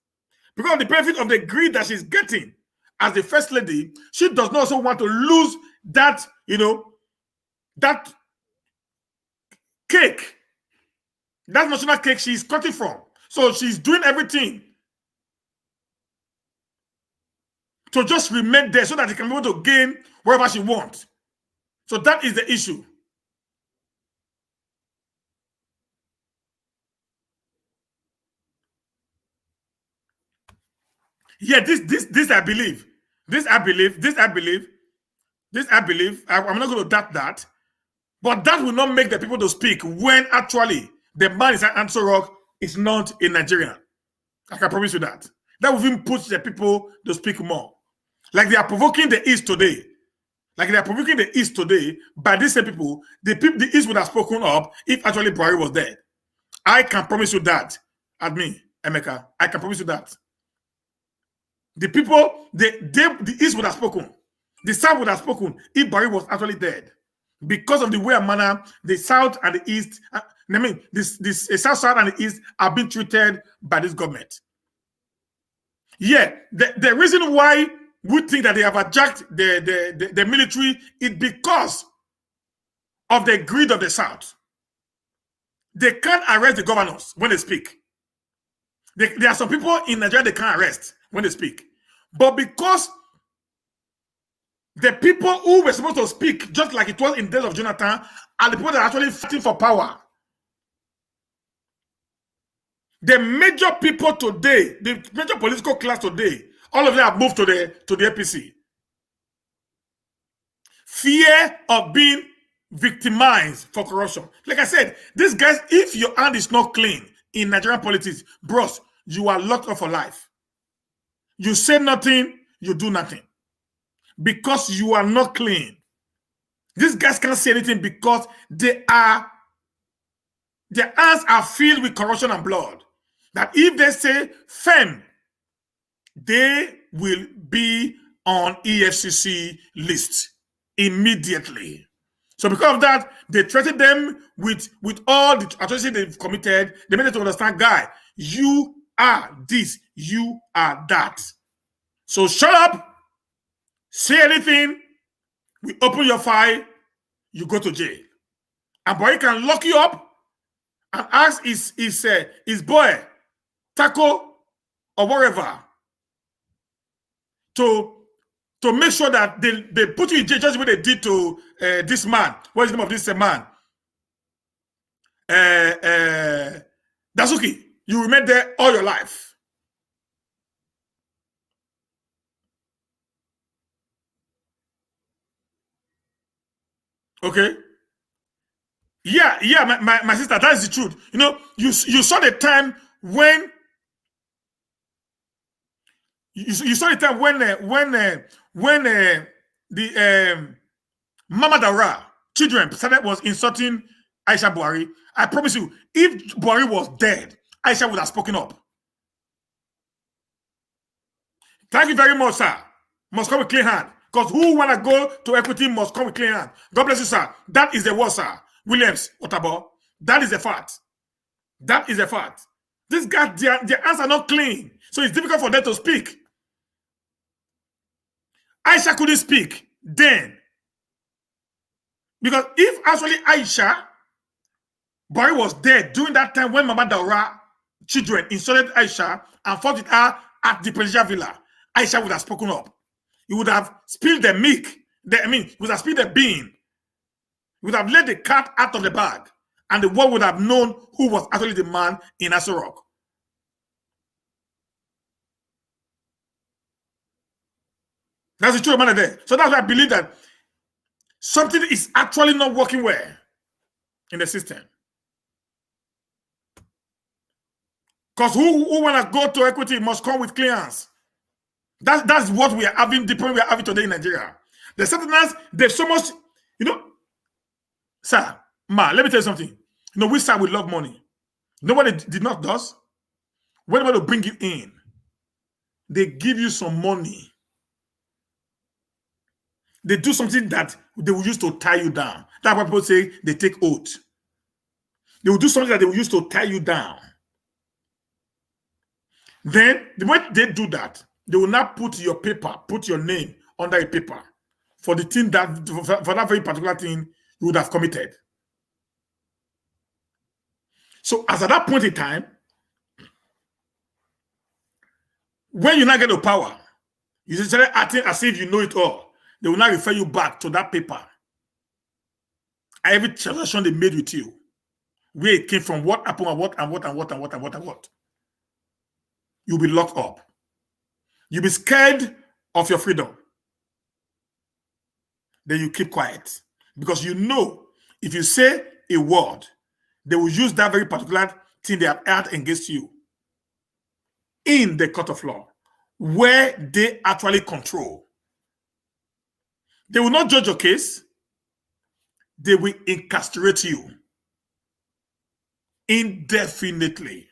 Because of the benefit of the greed that she's getting as the first lady, she does not also want to lose that, you know, that cake, that national cake she's cutting from. So she's doing everything to just remain there so that she can be able to gain wherever she wants. So that is the issue. Yeah, this I believe. I'm not going to doubt that. But that will not make the people to speak when actually the man is an Ansorok is not a Nigerian. I can promise you that. That will even push the people to speak more. Like they are provoking the East today. By these same people, the East would have spoken up if actually Buhari was dead. I can promise you that. Admin, Emeka, I can promise you that. The people, the East would have spoken. The South would have spoken if Buhari was actually dead. Because of the way and manner the South and the East, this South and the East are being treated by this government. Yeah, the reason why we think that they have attacked the military is because of the greed of the South. They can't arrest the governors when they speak. There are some people in Nigeria they can't arrest when they speak. But because the people who were supposed to speak, just like it was in the days of Jonathan, are the people that are actually fighting for power. The major people today, the major political class today, all of them have moved to the APC. Fear of being victimized for corruption. Like I said, these guys, if your hand is not clean in Nigerian politics, bros, you are locked up for life. You say nothing, you do nothing. Because you are not clean. These guys can't say anything because their hands are filled with corruption and blood. That if they say fem, they will be on EFCC list immediately. So because of that, they threatened them with all the atrocities they've committed. They made them to understand, guy, you are this, you are that. So shut up, say anything, we open your file, you go to jail. And boy can lock you up and ask his boy, Taco, or whatever, to make sure that they put you in jail just what they did to this man. What is the name of this man? Dasuki. You remain there all your life. Okay? Yeah, my sister, that is the truth. You know, you saw the time when you saw the time when the Mama Dara children was insulting Aisha Buhari. I promise you, if Buhari was dead, Aisha would have spoken up. Thank you very much, sir. must come with clean hand. Because who want to go to equity must come with clean hand. God bless you, sir. That is the word, sir. Williams, Otabo. That is the fact. That is a fact. These guys, their hands are not clean. So it's difficult for them to speak. Aisha couldn't speak then. Because if actually Aisha, Barry was there during that time when Mama Daura children insulted Aisha and fought with her at the presidential villa, Aisha would have spoken up. He would have spilled the milk. Would have spilled the bean. He would have let the cat out of the bag. And the world would have known who was actually the man in Aso Rock. That's the truth, man. There. So that's why I believe that something is actually not working well in the system. Because who want to go to equity must come with clearance. That's what we are having, the point we are having today in Nigeria. The Southerners, they've so much, sir, let me tell you something. We side we love money. Nobody did not does. Whenever they bring you in, they give you some money. They do something that they will use to tie you down. That's why people say they take oath. They will do something that they will use to tie you down. Then, the way they do that, they will not put your name under a paper for the thing for that very particular thing you would have committed. So, as at that point in time, when you now get the power, you just start acting as if you know it all. They will now refer you back to that paper. Every transaction they made with you, where it came from, what happened, and what. You'll be locked up. You'll be scared of your freedom. Then you keep quiet. Because you know, if you say a word, they will use that very particular thing they have had against you in the court of law, where they actually control. They will not judge your case. They will incarcerate you indefinitely.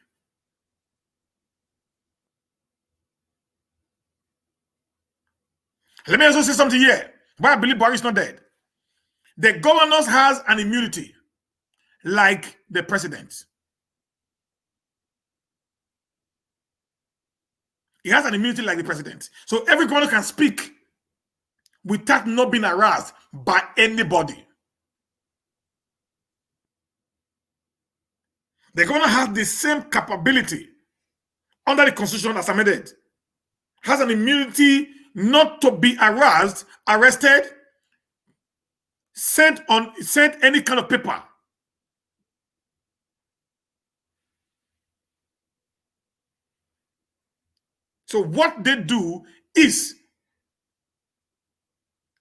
Let me also say something here. Why I believe Buhari is not dead. The governor has an immunity like the president. He has an immunity like the president. So every governor can speak without not being harassed by anybody. The governor has the same capability under the constitution as amended. Has an immunity not to be harassed, arrested, sent any kind of paper. So what they do is,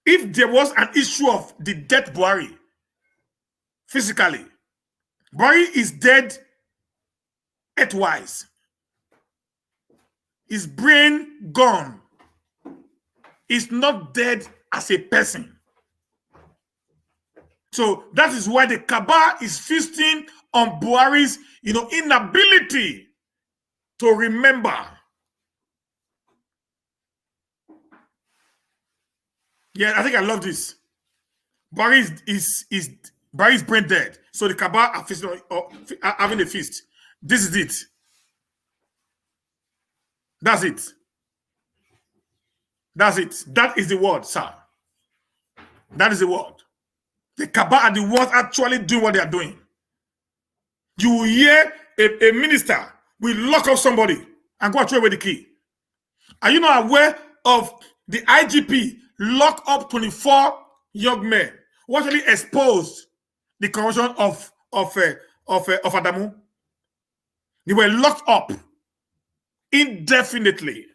if there was an issue of the dead Buhari, physically, Buhari is dead earthwise. His brain gone. He's not dead as a person. So that is why the cabal is feasting on Buhari's, inability to remember. Yeah, I think I love this. Buhari's brain dead. So the cabal are feasting are having a feast. This is it. That's it. That's it. That is the word, sir. That is the word. The cabal are the ones actually doing what they are doing. You will hear a minister will lock up somebody and go and throw away the key. Are you not aware of the IGP lock up 24 young men who actually exposed the corruption of Adamu? They were locked up indefinitely.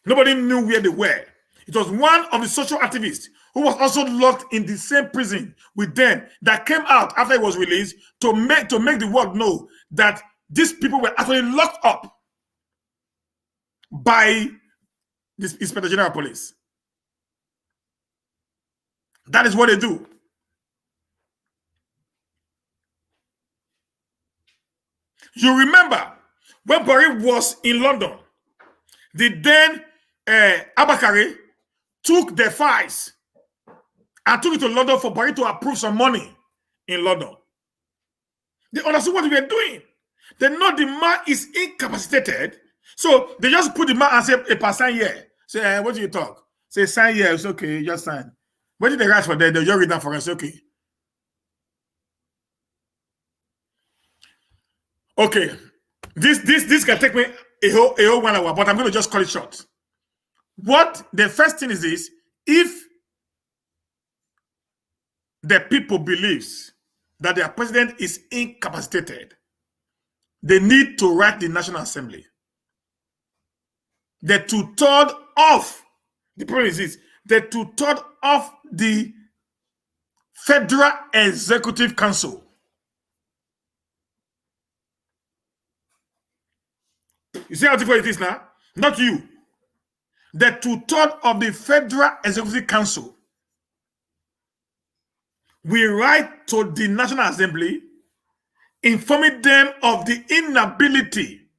Nobody knew where they were. It was one of the social activists who was also locked in the same prison with them that came out after he was released to make the world know that these people were actually locked up by this Inspector General of Police. That is what they do. You remember when Buhari was in London, the then Abakari took the files and took it to London for Buhari to approve some money in London. They understood what we were doing. They know the man is incapacitated, so they just put the man and say, "A sign here." Say, "What do you talk?" Say, "Sign here." It's okay. Just sign. What did they write for them? They just read that for us. Okay. Okay. This can take me a whole 1 hour, but I'm going to just cut it short. What the first thing is this: if the people believes that their president is incapacitated, they need to write the National Assembly. The 2/3 of the problem is this: the 2/3 of the Federal Executive Council. You see how difficult it is now? Not you. The 2/3 of the Federal Executive Council will write to the National Assembly informing them of the inability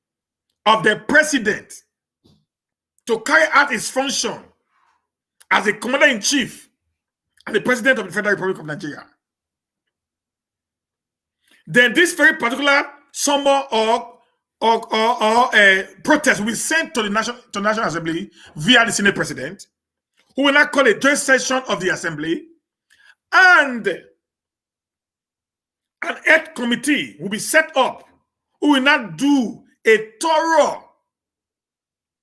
of the president to carry out his function as a commander-in-chief and the president of the Federal Republic of Nigeria. Then this very particular summon or protest will be sent to the National Assembly via the Senate President, who will not call a joint session of the Assembly, and an Earth Committee will be set up who will not do a thorough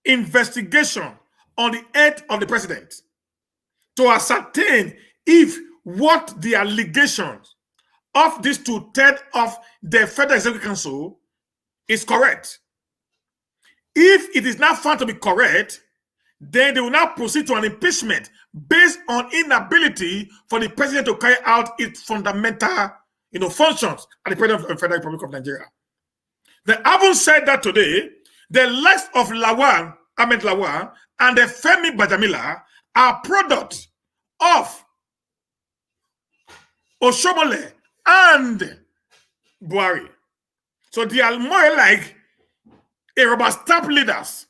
investigation on the head of the president to ascertain if what the allegations of these 2/3 of the Federal Executive Council is correct. If it is not found to be correct, then they will now proceed to an impeachment based on inability for the president to carry out its fundamental functions as the president of the Federal Republic of Nigeria. They haven't said that today. The likes of Ahmed Lawan, and the Femi Bajamila are products of Oshomole and Buhari. So they are more like a rubber stamp leaders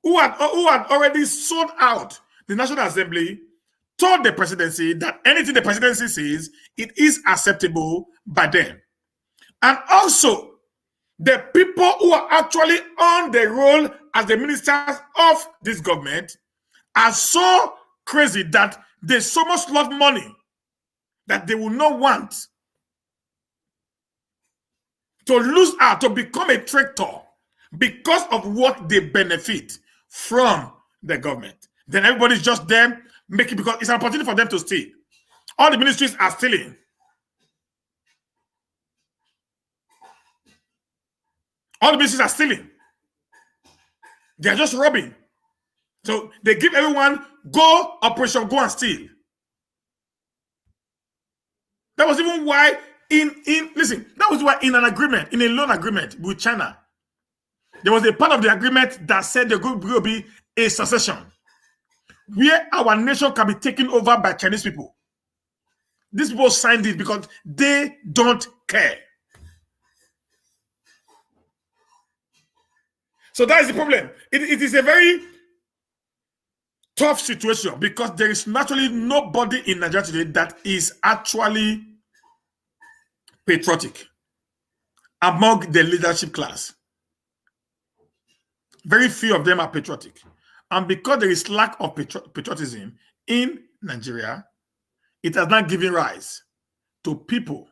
who had already sold out the National Assembly, told the presidency that anything the presidency says, it is acceptable by them. And also, the people who are actually on the role as the ministers of this government are so crazy that they so much love money that they will not want to lose out, to become a traitor because of what they benefit from the government. Then everybody's just there making, because it's an opportunity for them to steal. All the ministries are stealing. All the ministries are stealing. They are just robbing. So they give everyone, go, operation, go and steal. That was even why that was why in an agreement, in a loan agreement with China, there was a part of the agreement that said there will be a succession where our nation can be taken over by Chinese people. These people signed it because they don't care. So that is the problem. It is a very tough situation because there is naturally nobody in Nigeria today that is actually patriotic among the leadership class. Very few of them are patriotic. And because there is lack of patriotism in Nigeria, it has not given rise to people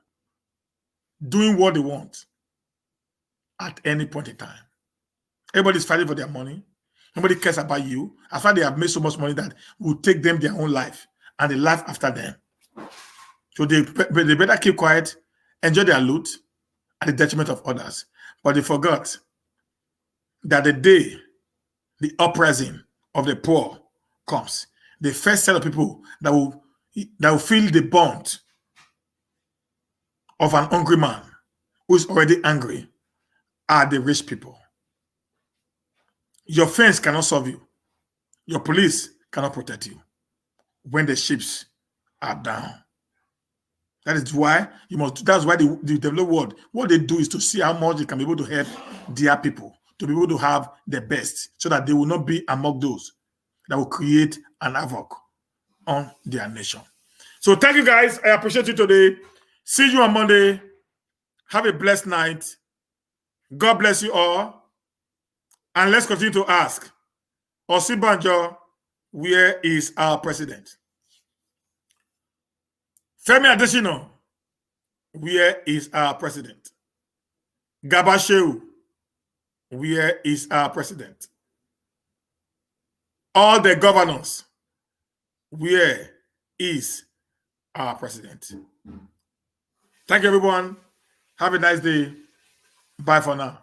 doing what they want at any point in time. Everybody's fighting for their money. Nobody cares about you. As far as they have made so much money that will take them their own life and the life after them. So they better keep quiet, enjoy their loot at the detriment of others. But they forgot that the day the uprising of the poor comes, the first set of people that will feel the bond of an hungry man who is already angry are the rich people. Your fence cannot solve you. Your police cannot protect you when the ships are down. That is why that's why the developed world, what they do is to see how much they can be able to help their people, to be able to have the best, so that they will not be among those that will create an havoc on their nation. So thank you guys. I appreciate you today. See you on Monday. Have a blessed night. God bless you all. And let's continue to ask, Osibanjo, where is our president? Femi Adesina, where is our president? Gabashew, where is our president? All the governors, where is our president? Thank you, everyone. Have a nice day. Bye for now.